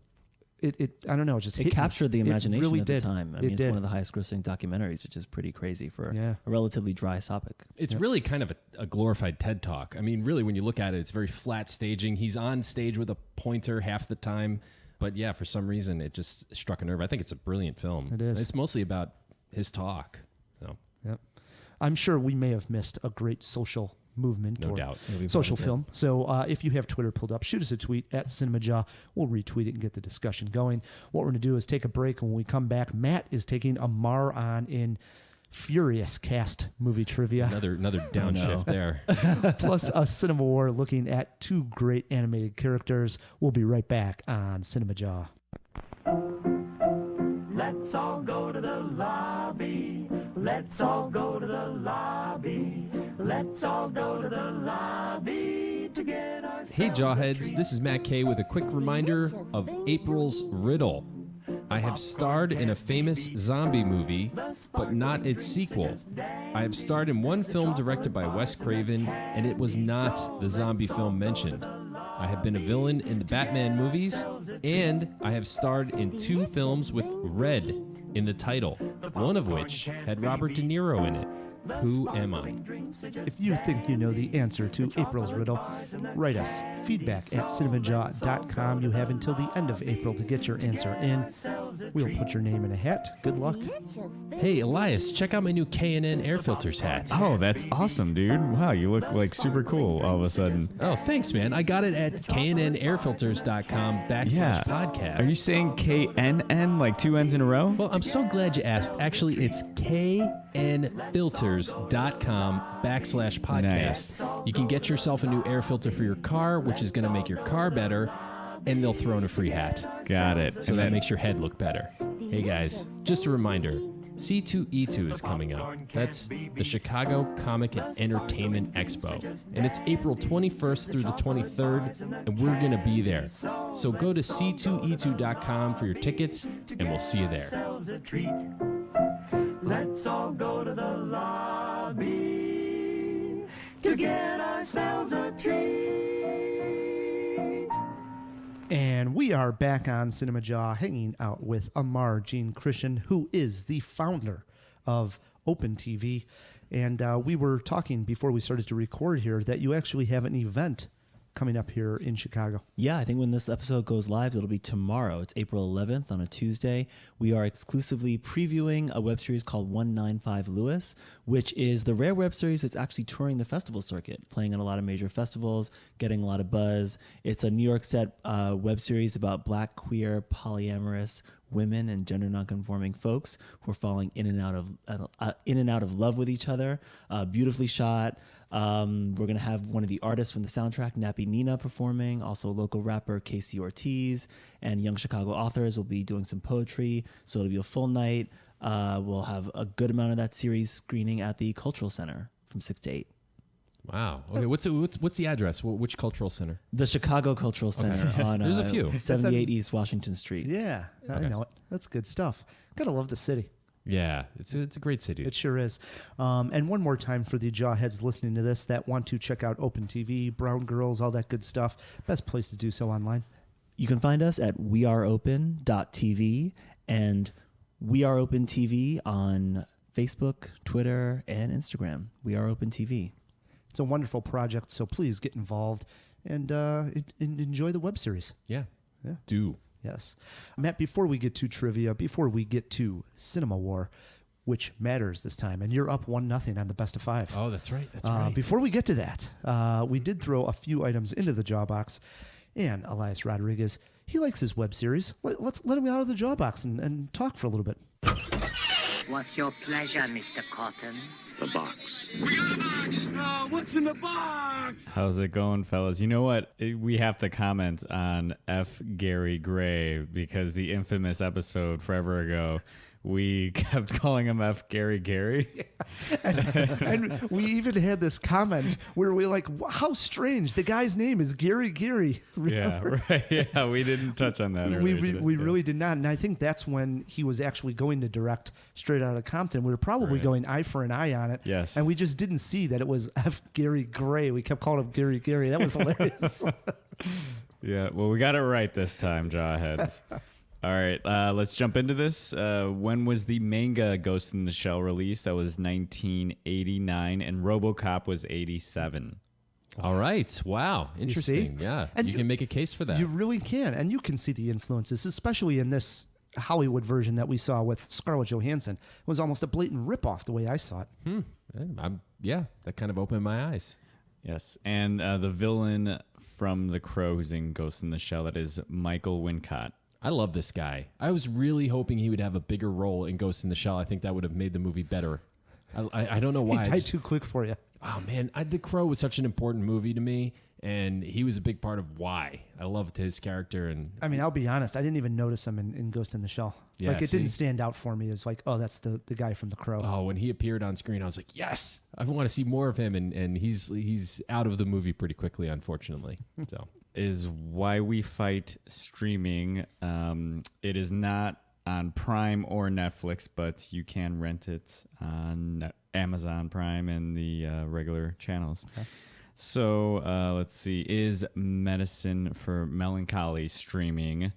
it. I don't know. It captured the imagination really at the time. It's one of the highest grossing documentaries, which is pretty crazy for a relatively dry topic. It's really kind of a glorified TED Talk. I mean, really, when you look at it, it's very flat staging. He's on stage with a pointer half the time. But yeah, for some reason, it just struck a nerve. I think it's a brilliant film. It is. It's mostly about his talk. So. Yep. I'm sure we may have missed a great social movement no doubt. Social film. So if you have Twitter pulled up, shoot us a tweet at Cinemajaw. We'll retweet it and get the discussion going. What we're going to do is take a break. And when we come back, Matt is taking Aymar on in furious cast movie trivia. Another downshift there. Plus a CinemaWAR looking at 2 great animated characters. We'll be right back on Cinemajaw. Let's all go to the lobby. Let's all go to the lobby. Let's all go to the lobby to get our... Hey Jawheads, this is Matt Kay with a quick reminder of April's Riddle. I have starred in a famous zombie movie, but not its sequel. I have starred in one film directed by Wes Craven, and it was not the zombie film mentioned. I have been a villain in the Batman movies, and I have starred in 2 films with Red in the title, one of which had Robert De Niro in it. Who am I? If you think you know the answer to April's riddle, write us feedback at cinemajaw.com. You have until the end of April to get your answer in. We'll put your name in a hat. Good luck. Hey, Elias, check out my new K&N Air Filters hat. Oh, that's awesome, dude. Wow, you look like super cool all of a sudden. Oh, thanks, man. I got it at knnairfilters.com/podcast. Are you saying KNN, like 2 N's in a row? Well, I'm so glad you asked. Actually, it's knfilters.com/podcast. Nice. You can get yourself a new air filter for your car, which is going to make your car better, and they'll throw in a free hat. Got it. So that makes your head look better. Hey guys, just a reminder, C2E2 is coming up. That's the Chicago Comic and Entertainment Expo. And it's April 21st through the 23rd, and we're going to be there. So go to c2e2.com for your tickets, and we'll see you there. Let's all go to the lobby to get ourselves a treat. And we are back on Cinemajaw hanging out with Aymar Jean Christian, who is the founder of Open TV. And we were talking before we started to record here that you actually have an event coming up here in Chicago. Yeah, I think when this episode goes live, it'll be tomorrow. It's April 11th on a Tuesday. We are exclusively previewing a web series called 195 Lewis, which is the rare web series that's actually touring the festival circuit, playing at a lot of major festivals, getting a lot of buzz. It's a New York set web series about Black, queer, polyamorous women and gender nonconforming folks who are falling in and out of love with each other. Beautifully shot. We're going to have one of the artists from the soundtrack, Nappy Nina, performing, also local rapper Casey Ortiz, and young Chicago authors will be doing some poetry. So it'll be a full night. We'll have a good amount of that series screening at the Cultural Center from 6 to 8. Wow. Okay. What's the address? Which cultural center? The Chicago Cultural Center on There's a few. 78 East Washington Street. Yeah, I know it. That's good stuff. Gotta love the city. Yeah, it's a great city. It sure is. And one more time for the jawheads listening to this that want to check out Open TV, Brown Girls, all that good stuff. Best place to do so online. You can find us at weareopen.tv and We Are Open TV on Facebook, Twitter, and Instagram. We Are Open TV. It's a wonderful project, so please get involved and enjoy the web series. Yeah. Yeah. Do. Yes. Matt, before we get to trivia, before we get to CinemaWAR, which matters this time, and you're up 1-0 on the best of 5. Oh, that's right. That's right. Before we get to that, we did throw a few items into the jaw box, and Elias Rodriguez, he likes his web series. Let's let him out of the jaw box and talk for a little bit. What's your pleasure, Mr. Cotton? The box. We got a box! What's in the box? How's it going, fellas? You know what? We have to comment on F. Gary Gray because the infamous episode forever ago, we kept calling him F. Gary. And we even had this comment where we're like, how strange. The guy's name is Gary. Remember? Yeah, right. Yeah, we didn't touch on that We earlier. really did not. And I think that's when he was actually going to direct Straight Outta Compton. We were probably going eye for an eye on it. Yes. And we just didn't see that it was F. Gary Gray. We kept calling him Gary. That was hilarious. Yeah, well, we got it right this time, Jawheads. All right, let's jump into this. When was the manga Ghost in the Shell released? That was 1989, and RoboCop was 87. All right. Wow. Interesting. Yeah. And you can make a case for that. You really can. And you can see the influences, especially in this Hollywood version that we saw with Scarlett Johansson. It was almost a blatant ripoff the way I saw it. Yeah, that kind of opened my eyes. Yes, and the villain from The Crow who's in Ghost in the Shell, that is Michael Wincott. I love this guy. I was really hoping he would have a bigger role in Ghost in the Shell. I think that would have made the movie better. I don't know why. He died too quick for you. Oh, man. The Crow was such an important movie to me, and he was a big part of why. I loved his character. And I mean, I'll be honest. I didn't even notice him in Ghost in the Shell. Yeah, it didn't stand out for me as like, oh, that's the guy from The Crow. Oh, when he appeared on screen, I was like, yes, I want to see more of him. And he's out of the movie pretty quickly, unfortunately. So is Why We Fight streaming. It is not on Prime or Netflix, but you can rent it on Amazon Prime and the regular channels. Okay. So let's see. Is Medicine for Melancholy streaming?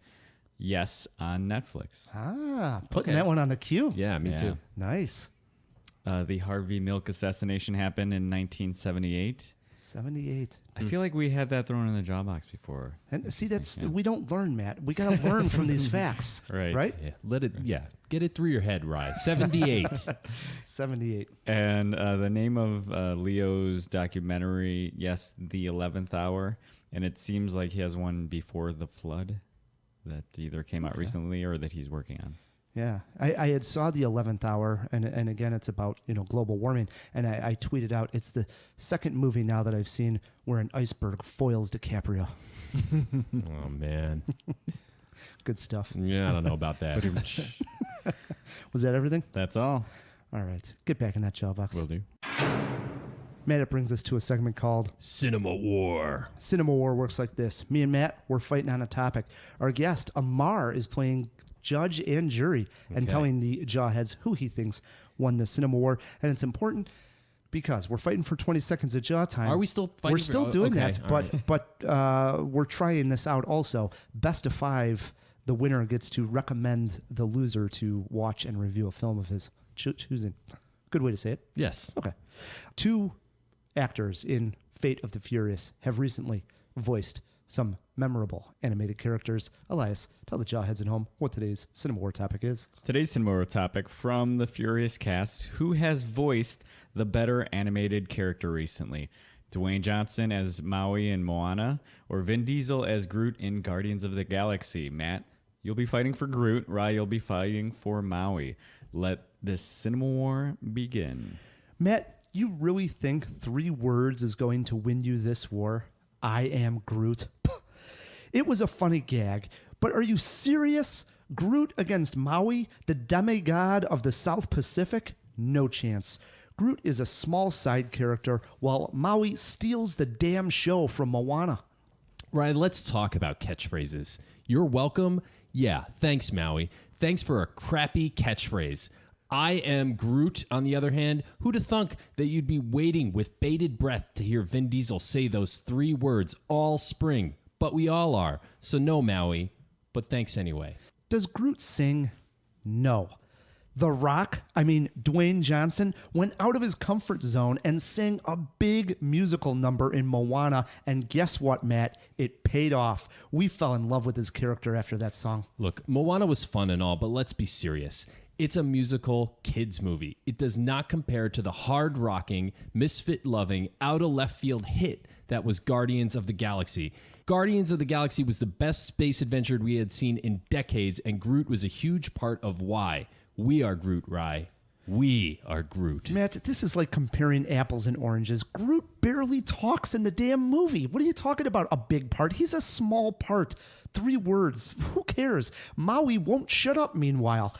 Yes, on Netflix. Putting that one on the queue. Yeah, me too. Nice. The Harvey Milk assassination happened in 1978. 78. I feel like we had that thrown in the jaw box before. And see, we don't learn, Matt. We got to learn from these facts. Right. Yeah. Get it through your head, Rye. 78. 78. And the name of Leo's documentary, yes, The 11th Hour. And it seems like he has one before the flood that either came out recently or that he's working on. Yeah, I had saw the 11th Hour, and again, it's about global warming, and I tweeted out, it's the second movie now that I've seen where an iceberg foils DiCaprio. Oh, man. Good stuff. Yeah, I don't know about that. Was that everything? That's all. All right, get back in that jaw box. Will do. Matt, it brings us to a segment called CinemaWAR. CinemaWAR works like this. Me and Matt, we're fighting on a topic. Our guest, Aymar, is playing judge and jury and telling the jawheads who he thinks won the CinemaWAR. And it's important because we're fighting for 20 seconds of jaw time. Are we still fighting? We're still doing that, All but we're trying this out also. Best of 5, the winner gets to recommend the loser to watch and review a film of his choosing. Good way to say it. Yes. Okay. 2 actors in Fate of the Furious have recently voiced some memorable animated characters. Elias, tell the jawheads at home what today's CinemaWAR topic is. Today's CinemaWAR topic from the Furious cast: who has voiced the better animated character recently? Dwayne Johnson as Maui in Moana, or Vin Diesel as Groot in Guardians of the Galaxy? Matt, you'll be fighting for Groot. Rye, you'll be fighting for Maui. Let this CinemaWAR begin. Matt, you really think 3 words is going to win you this war? I am Groot. It was a funny gag, but are you serious? Groot against Maui, the demigod of the South Pacific? No chance. Groot is a small side character, while Maui steals the damn show from Moana. Right, let's talk about catchphrases. You're welcome? Yeah, thanks, Maui. Thanks for a crappy catchphrase. I am Groot, on the other hand. Who'd have thunk that you'd be waiting with bated breath to hear Vin Diesel say those 3 words all spring? But we all are. So no, Maui, but thanks anyway. Does Groot sing? No. Dwayne Johnson went out of his comfort zone and sang a big musical number in Moana, and guess what, Matt? It paid off. We fell in love with his character after that song. Look, Moana was fun and all, but let's be serious. It's a musical kids movie. It does not compare to the hard-rocking, misfit-loving, out-of-left-field hit that was Guardians of the Galaxy. Guardians of the Galaxy was the best space adventure we had seen in decades, and Groot was a huge part of why. We are Groot, Rye. We are Groot. Matt, this is like comparing apples and oranges. Groot barely talks in the damn movie. What are you talking about? A big part? He's a small part. 3 words. Who cares? Maui won't shut up, meanwhile.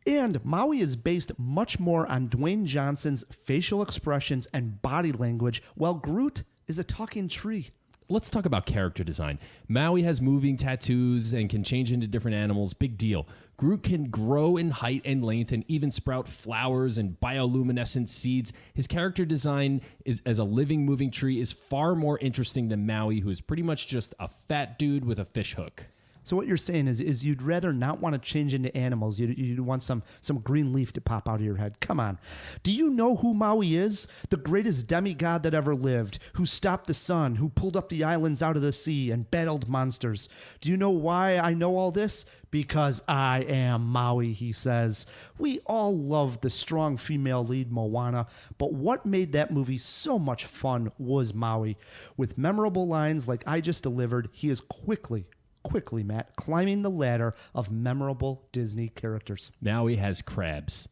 And Maui is based much more on Dwayne Johnson's facial expressions and body language, while Groot is a talking tree. Let's talk about character design. Maui has moving tattoos and can change into different animals. Big deal. Groot can grow in height and length and even sprout flowers and bioluminescent seeds. His character design is as a living, moving tree is far more interesting than Maui, who is pretty much just a fat dude with a fish hook. So what you're saying is you'd rather not want to change into animals. You'd want some green leaf to pop out of your head. Come on. Do you know who Maui is? The greatest demigod that ever lived, who stopped the sun, who pulled up the islands out of the sea and battled monsters. Do you know why I know all this? Because I am Maui, he says. We all love the strong female lead Moana, but what made that movie so much fun was Maui. With memorable lines like I just delivered, he is quickly, Matt, climbing the ladder of memorable Disney characters. Now he has crabs.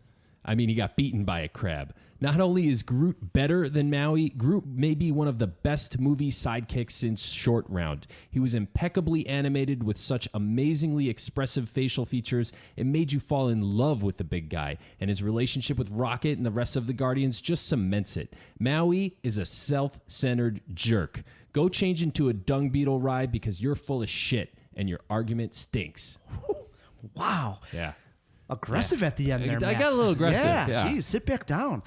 He got beaten by a crab. Not only is Groot better than Maui, Groot may be one of the best movie sidekicks since Short Round. He was impeccably animated with such amazingly expressive facial features. It made you fall in love with the big guy, and his relationship with Rocket and the rest of the Guardians just cements it. Maui is a self-centered jerk. Go change into a dung beetle ride because you're full of shit and your argument stinks. Wow. Yeah. Aggressive at the end there, Matt. I got a little aggressive. Yeah, geez, sit back down.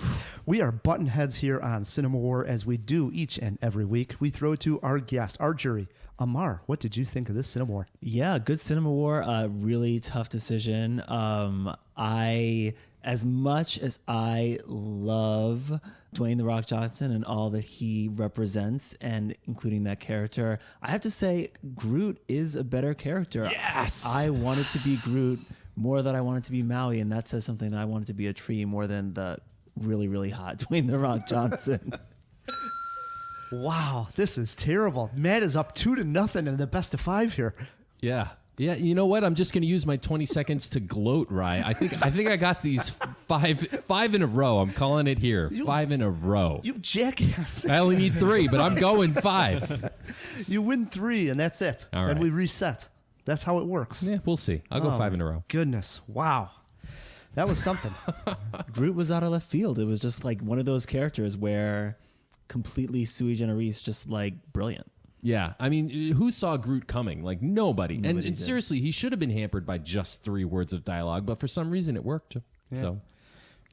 We are button heads here on CinemaWAR as we do each and every week. We throw to our guest, our jury. Aymar, what did you think of this CinemaWAR? Yeah, good CinemaWAR. Really tough decision. As much as I love Dwayne "The Rock" Johnson and all that he represents, and including that character, I have to say Groot is a better character. Yes! I wanted to be Groot more than I wanted to be Maui, and that says something that I wanted to be a tree more than the really, really hot Dwayne "The Rock" Johnson. Wow, this is terrible. Matt is up 2-0 in the best of 5 here. Yeah. Yeah, you know what? I'm just going to use my 20 seconds to gloat, Rye. I think I got these five in a row. I'm calling it here. 5 in a row. You jackass. I only need 3, but I'm going 5. You win 3, and that's it. All right. And we reset. That's how it works. Yeah, we'll see. I'll go 5 in a row. Goodness. Wow. That was something. Groot was out of left field. It was just like one of those characters where completely sui generis, just like brilliant. Yeah, who saw Groot coming? Like nobody. And did. Seriously, he should have been hampered by just 3 words of dialogue, but for some reason it worked. Yeah. So,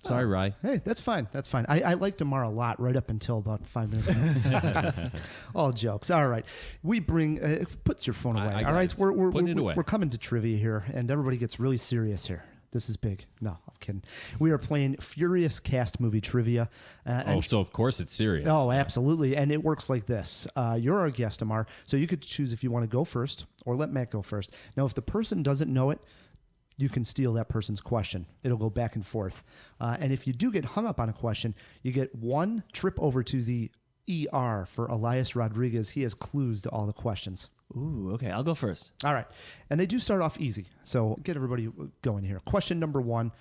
sorry, Rye. Hey, that's fine. That's fine. I liked Aymar a lot right up until about 5 minutes ago. All jokes. All right. We bring... put your phone away. All right? Putting it away. We're coming to trivia here, and everybody gets really serious here. This is big. No, I'm kidding. We are playing Furious Cast Movie Trivia. So of course it's serious. Oh, absolutely. And it works like this. You're our guest, Aymar, so you could choose if you want to go first or let Matt go first. Now, if the person doesn't know it, you can steal that person's question. It'll go back and forth. And if you do get hung up on a question, you get one trip over to the ER for Elias Rodriguez. He has clues to all the questions. Ooh, okay. I'll go first. All right. And they do start off easy. So get everybody going here. Question number 1.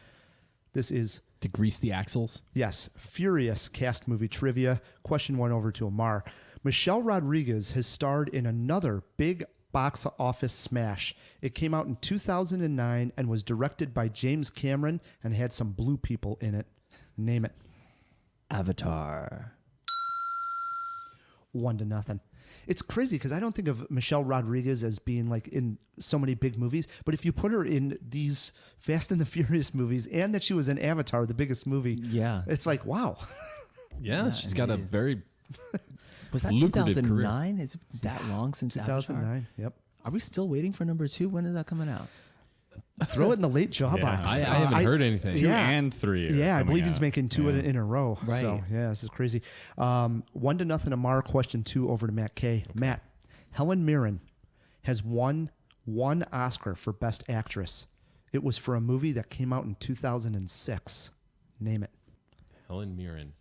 This is... To grease the axles? Yes. Furious Cast Movie Trivia. Question 1 over to Aymar. Michelle Rodriguez has starred in another big box office smash. It came out in 2009 and was directed by James Cameron and had some blue people in it. Name it. Avatar. 1-0. It's crazy because I don't think of Michelle Rodriguez as being like in so many big movies, but if you put her in these Fast and the Furious movies and that she was in Avatar, the biggest movie, it's like, wow. Yeah, she's got a very Was that lucrative 2009? career. Is it that long since 2009, Avatar? yep. Are we still waiting for number 2? When is that coming out? Throw it in the late jaw box. I haven't heard anything. 2 and 3. Yeah, I believe he's out. making 2 in a row. Right. So, yeah, this is crazy. 1-0 Aymar. Question 2 over to Matt K. Okay. Matt, Helen Mirren has won 1 Oscar for Best Actress. It was for a movie that came out in 2006. Name it. Helen Mirren.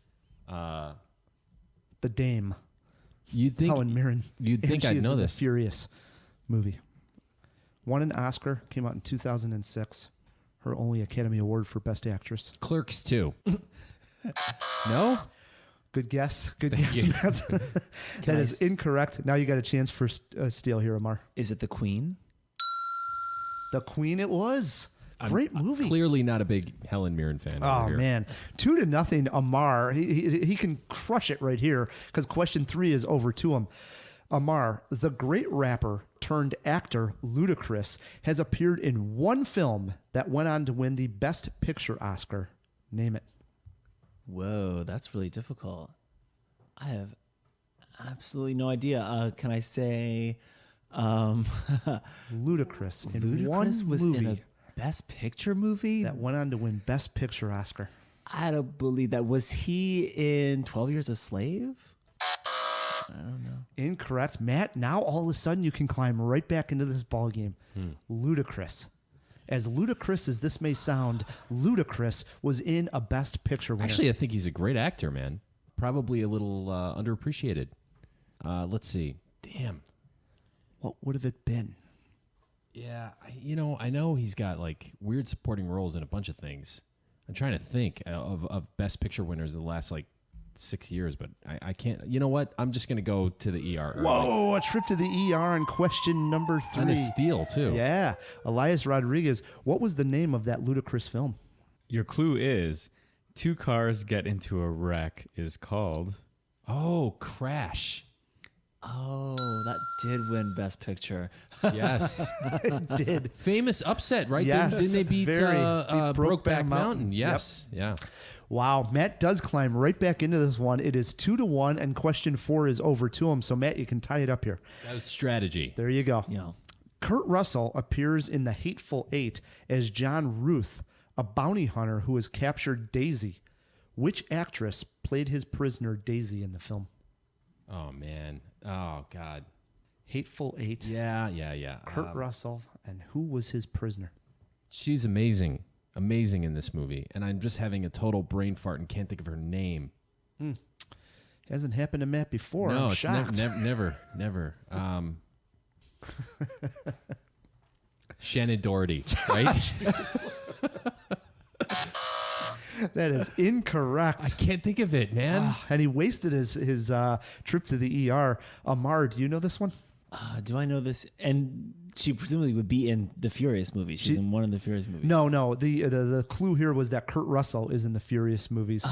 The Dame. You'd think Helen Mirren. You'd think I'd know this. The Furious movie. Won an Oscar. Came out in 2006. Her only Academy Award for Best Actress. Clerks 2. No? Good guess. Good guess, Matt. That is incorrect. Now you got a chance for steal here, Aymar. Is it The Queen? The Queen it was. Great movie. Clearly not a big Helen Mirren fan. Oh, over here. man. 2-0 Aymar. He can crush it right here because question 3 is over to him. Aymar, the great rapper turned actor Ludacris, has appeared in 1 film that went on to win the Best Picture Oscar. Name it. Whoa, that's really difficult. I have absolutely no idea. Can I say Ludacris in Ludacris 1 was movie in a Best Picture movie? that went on to win Best Picture Oscar. I don't believe that. Was he in 12 Years a Slave? I don't know. Incorrect. Matt, now all of a sudden you can climb right back into this ballgame. Ludacris. As ludicrous as this may sound, Ludacris was in a Best Picture winner. Actually, I think he's a great actor, man. Probably a little underappreciated. Let's see. Damn. What would have it been? Yeah, I know he's got like weird supporting roles in a bunch of things. I'm trying to think of Best Picture winners of the last like 6 years, but I can't. You know what? I'm just going to go to the ER. Whoa, a trip to the ER on question number 3. And a steal, too. Yeah. Elias Rodriguez. What was the name of that Ludacris film? Your clue is 2 cars get into a wreck is called... Oh, Crash. Oh, that did win Best Picture. Yes. It did. Famous upset, right? Yes. Didn't they beat Brokeback Mountain? Yes. Yep. Yeah. Wow, Matt does climb right back into this one. It is 2-1, and question 4 is over to him. So, Matt, you can tie it up here. That was strategy. There you go. Yeah. Kurt Russell appears in The Hateful Eight as John Ruth, a bounty hunter who has captured Daisy. Which actress played his prisoner Daisy in the film? Oh, man. Oh, God. Hateful Eight. Yeah. Kurt Russell, and who was his prisoner? She's amazing. Amazing in this movie. And I'm just having a total brain fart and can't think of her name. Hasn't happened to Matt before. No, I'm it's shocked. never. Shannon Doherty, right? That is incorrect. I can't think of it, man. And he wasted his trip to the ER. Aymar, do you know this one? Do I know this? And she presumably would be in the Furious movie. She's in one of the Furious movies. No. The clue here was that Kurt Russell is in the Furious movies,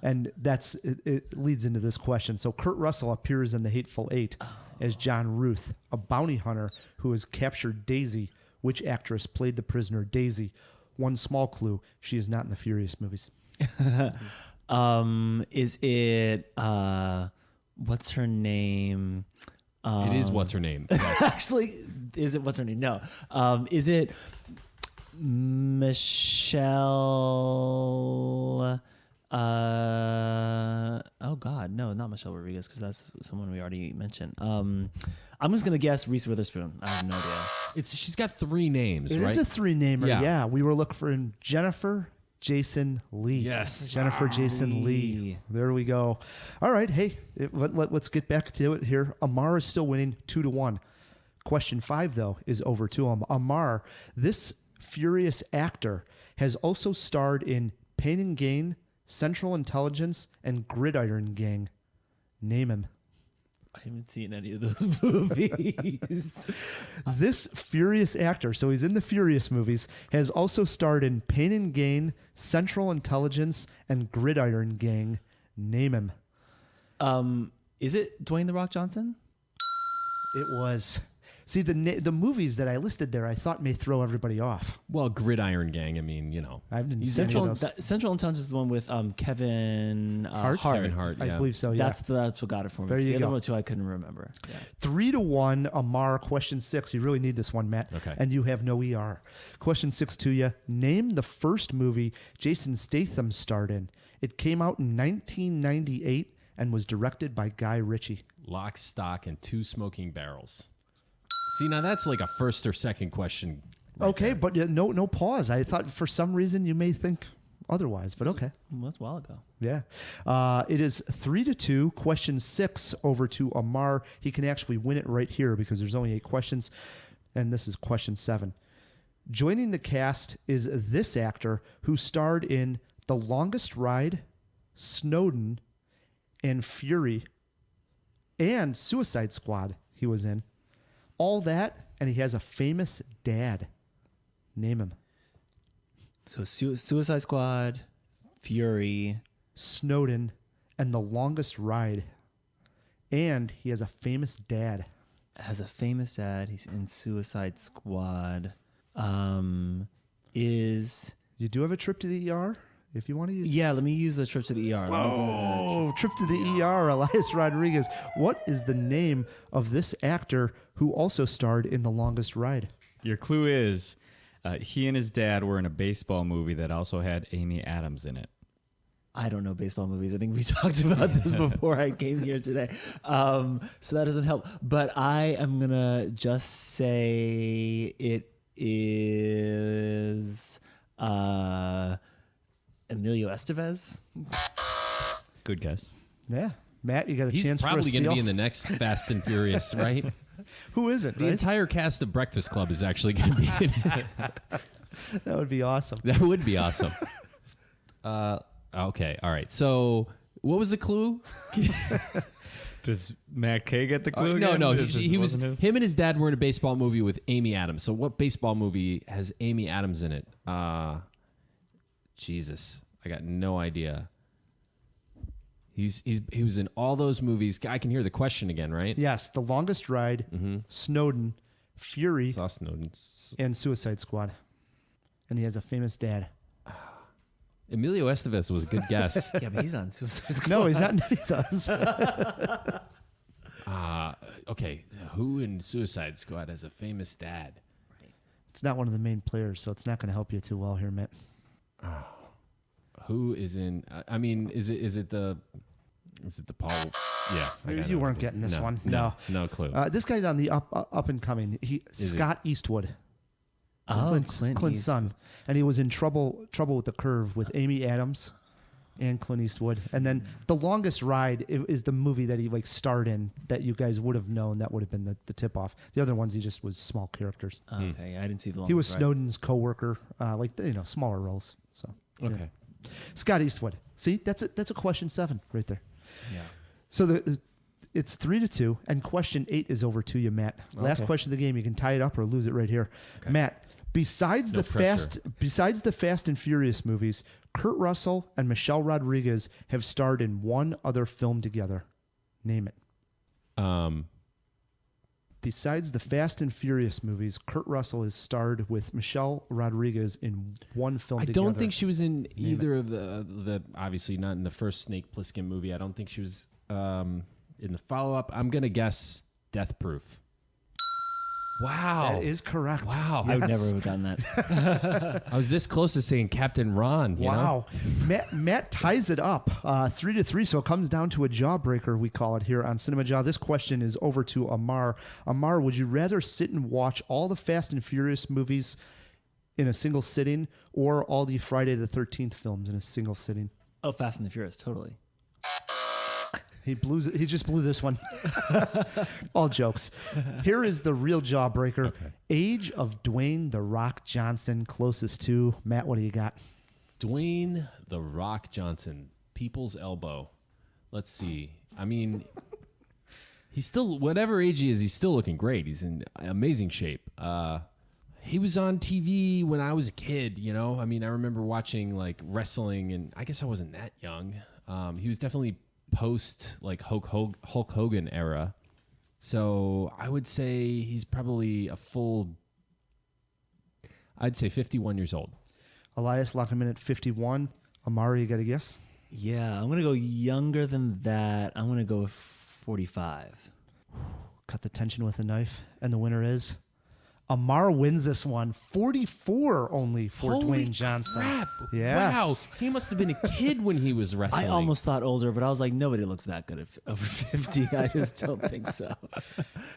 and it leads into this question. So Kurt Russell appears in The Hateful Eight as John Ruth, a bounty hunter who has captured Daisy. Which actress played the prisoner Daisy? One small clue: she is not in the Furious movies. Is it what's her name? It is what's her name. Actually, is it what's her name? No. Is it Michelle. Oh God, no, not Michelle Rodriguez, because that's someone we already mentioned. I'm just gonna guess Reese Witherspoon. I have no idea. She's got 3 names, right? It is a 3-namer. Yeah. Yeah. We were looking for Jennifer Jason Lee. Yes. Jennifer Jason Lee. There we go. All right. Hey, let's get back to it here. Aymar is still winning 2-1. Question 5, though, is over to him. Aymar, this furious actor, has also starred in Pain and Gain, Central Intelligence, and Gridiron Gang. Name him. I haven't seen any of those movies. This furious actor, so he's in the Furious movies, has also starred in Pain and Gain, Central Intelligence, and Gridiron Gang. Name him. Is it Dwayne The Rock Johnson? It was. See, the movies that I listed there, I thought may throw everybody off. Well, Gridiron Gang, I mean, I haven't seen any of those. Central Intelligence is the one with Kevin Hart. Kevin Hart, yeah. I believe so, yeah. That's what got it for me. There you the go. other one, too, I couldn't remember. Yeah. 3-1, Aymar. Question 6. You really need this one, Matt. Okay. And you have no ER. Question 6 to you. Name the first movie Jason Statham starred in. It came out in 1998 and was directed by Guy Ritchie. Lock, Stock, and 2 Smoking Barrels. See, now that's like a first or second question. Okay, there. but no pause. I thought for some reason you may think otherwise, but okay. That's a while ago. Yeah. It is 3-2. Question 6 over to Aymar. He can actually win it right here because there's only 8 questions, and this is question 7. Joining the cast is this actor who starred in The Longest Ride, Snowden, and Fury, and Suicide Squad he was in. All that, and he has a famous dad. Name him. So Suicide Squad, Fury, Snowden, and The Longest Ride. And he has a famous dad. Has a famous dad. He's in Suicide Squad. You do have a trip to the ER if you want to use it. Yeah, let me use the trip to the ER. Oh, trip to the ER, Elias Rodriguez. What is the name of this actor who also starred in The Longest Ride? Your clue is he and his dad were in a baseball movie that also had Amy Adams in it. I don't know baseball movies. I think we talked about this before I came here today. So that doesn't help. But I am going to just say it is Emilio Estevez. Good guess. Yeah. Matt, you got a He's chance for a probably steal? going to be in the next Fast and Furious, right? Who is it? The entire cast of Breakfast Club is actually going to be in it. That would be awesome. That would be awesome. Okay, all right. So what was the clue? Does Matt Kay get the clue? No, again? no. It just He was. wasn't his? Him and his dad were in a baseball movie with Amy Adams. So what baseball movie has Amy Adams in it? Jesus, I got no idea. He was in all those movies. I can hear the question again, right? Yes, The Longest Ride, Snowden, Fury, Saw Snowden. and Suicide Squad. And he has a famous dad. Emilio Estevez was a good guess. Yeah, but he's on Suicide Squad. No, he's not. He does. Okay, who in Suicide Squad has a famous dad? It's not one of the main players, so it's not going to help you too well here, Matt. Who is in? I mean, is it the Paul? Yeah, You weren't getting this one. No clue. This guy's on the up and coming. Scott Eastwood. Clint's son, and he was in trouble with the curve with Amy Adams and Clint Eastwood. And then The Longest Ride is the movie that he starred in that you guys would have known. That would have been the tip off. The other ones he just was small characters. Okay, I didn't see The Longest He was Ride. Snowden's coworker, smaller roles. So Okay. yeah. Scott Eastwood. See, that's a question 7 right there. Yeah. So it's 3-2, and question 8 is over to you, Matt. Last question of the game. You can tie it up or lose it right here, Matt. Besides the Fast and Furious movies, Kurt Russell and Michelle Rodriguez have starred in one other film together. Name it. Besides the Fast and Furious movies, Kurt Russell has starred with Michelle Rodriguez in one film together. I don't think she was in either of the obviously not in the first Snake Plissken movie. I don't think she was in the follow-up. I'm going to guess Death Proof. Wow. That is correct. Wow. I would Yes. never have gotten that. I was this close to saying Captain Ron. You know? Wow. Matt ties it up 3-3, so it comes down to a jawbreaker, we call it here on Cinemajaw. This question is over to Aymar. Aymar, would you rather sit and watch all the Fast and Furious movies in a single sitting or all the Friday the 13th films in a single sitting? Oh, Fast and the Furious, totally. He just blew this one. All jokes. Here is the real jawbreaker. Okay. Age of Dwayne "The Rock" Johnson closest to. Matt, what do you got? Dwayne "The Rock" Johnson, people's elbow. Let's see. I mean, he's still, whatever age he is, he's still looking great. He's in amazing shape. He was on TV when I was a kid, you know? I mean, I remember watching like wrestling, and I guess I wasn't that young. He was definitely post like Hulk Hogan era. So I would say he's probably I'd say 51 years old. Elias, lock him in at 51. Amari, you got a guess? Yeah, I'm going to go younger than that. I'm going to go 45. Cut the tension with a knife, and the winner is... Aymar wins this one. 44 only for Holy Dwayne Johnson. crap. Yes. Wow. He must have been a kid when he was wrestling. I almost thought older, but I was like, nobody looks that good at over 50. I just don't think so.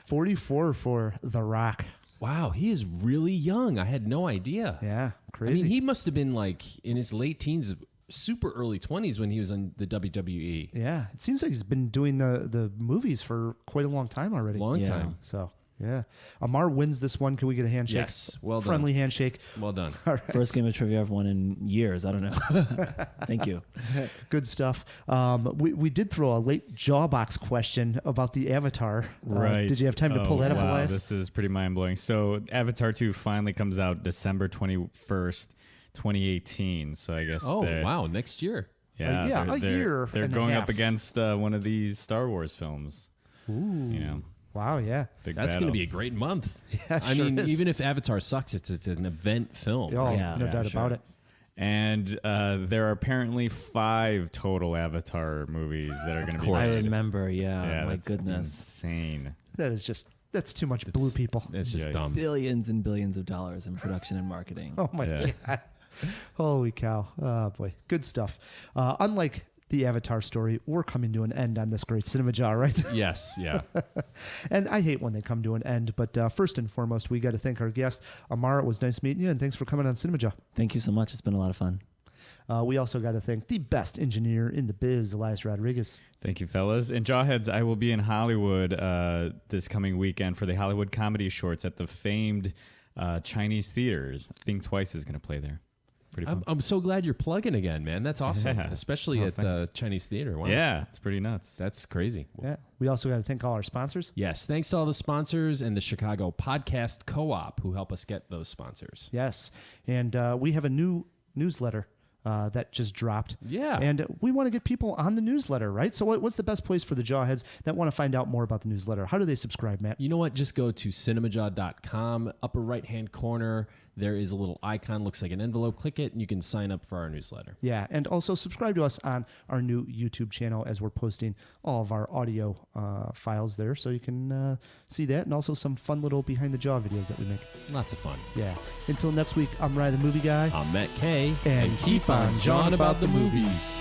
44 for The Rock. Wow, he is really young. I had no idea. Yeah, I crazy. mean, he must have been like in his late teens, super early 20s when he was on the WWE. Yeah, it seems like he's been doing the movies for quite a long time already. Long time. So, yeah. Aymar wins this one. Can we get a handshake? Yes, well done. Friendly handshake. Well done. All right. First game of trivia I've won in years. I don't know. Thank you. Good stuff. We did throw a late Jawbox question about the Avatar. Right. Did you have time to pull that up, wow, Elias? This is pretty mind-blowing. So Avatar 2 finally comes out December 21st, 2018. So I guess wow, next year. Yeah, yeah, they're, a they're, year They're and a going half. up against one of these Star Wars films. Ooh. You know, Wow, yeah. big That's battle. going to be a great month. Yeah, I sure mean, is. even if Avatar sucks, it's an event film. Oh, Yeah, no yeah, doubt sure. about it. And there are apparently 5 total Avatar movies that are going to be. I made. remember, yeah. My that's goodness. insane. That's too much blue people. It's just Yikes. dumb. Billions and billions of dollars in production and marketing. Oh my Yeah. God. Holy cow. Oh boy. Good stuff. Unlike the Avatar story, we're coming to an end on this great Cinemajaw, right? Yes, yeah. And I hate when they come to an end, but first and foremost, we got to thank our guest, Aymar. It was nice meeting you, and thanks for coming on Cinemajaw. Thank you so much. It's been a lot of fun. We also got to thank the best engineer in the biz, Elias Rodriguez. Thank you, fellas. And Jawheads, I will be in Hollywood this coming weekend for the Hollywood Comedy Shorts at the famed Chinese theaters. Think Twice is going to play there. Pretty fun. I'm so glad you're plugging again, man. That's awesome. Yeah. Especially Oh, at the Chinese theater. Wow. Yeah, it's pretty nuts. That's crazy. Yeah. We also got to thank all our sponsors. Yes. Thanks to all the sponsors and the Chicago Podcast Co-op who help us get those sponsors. Yes. And we have a new newsletter that just dropped. Yeah. And we want to get people on the newsletter, right? So what's the best place for the Jawheads that want to find out more about the newsletter? How do they subscribe, Matt? You know what? Just go to cinemajaw.com. Upper right-hand corner, there is a little icon, looks like an envelope. Click it, and you can sign up for our newsletter. Yeah, and also subscribe to us on our new YouTube channel as we're posting all of our audio files there, so you can see that, and also some fun little behind the jaw videos that we make. Lots of fun. Yeah. Until next week, I'm Ryan the Movie Guy. I'm Matt K. And keep on jawing about the movies.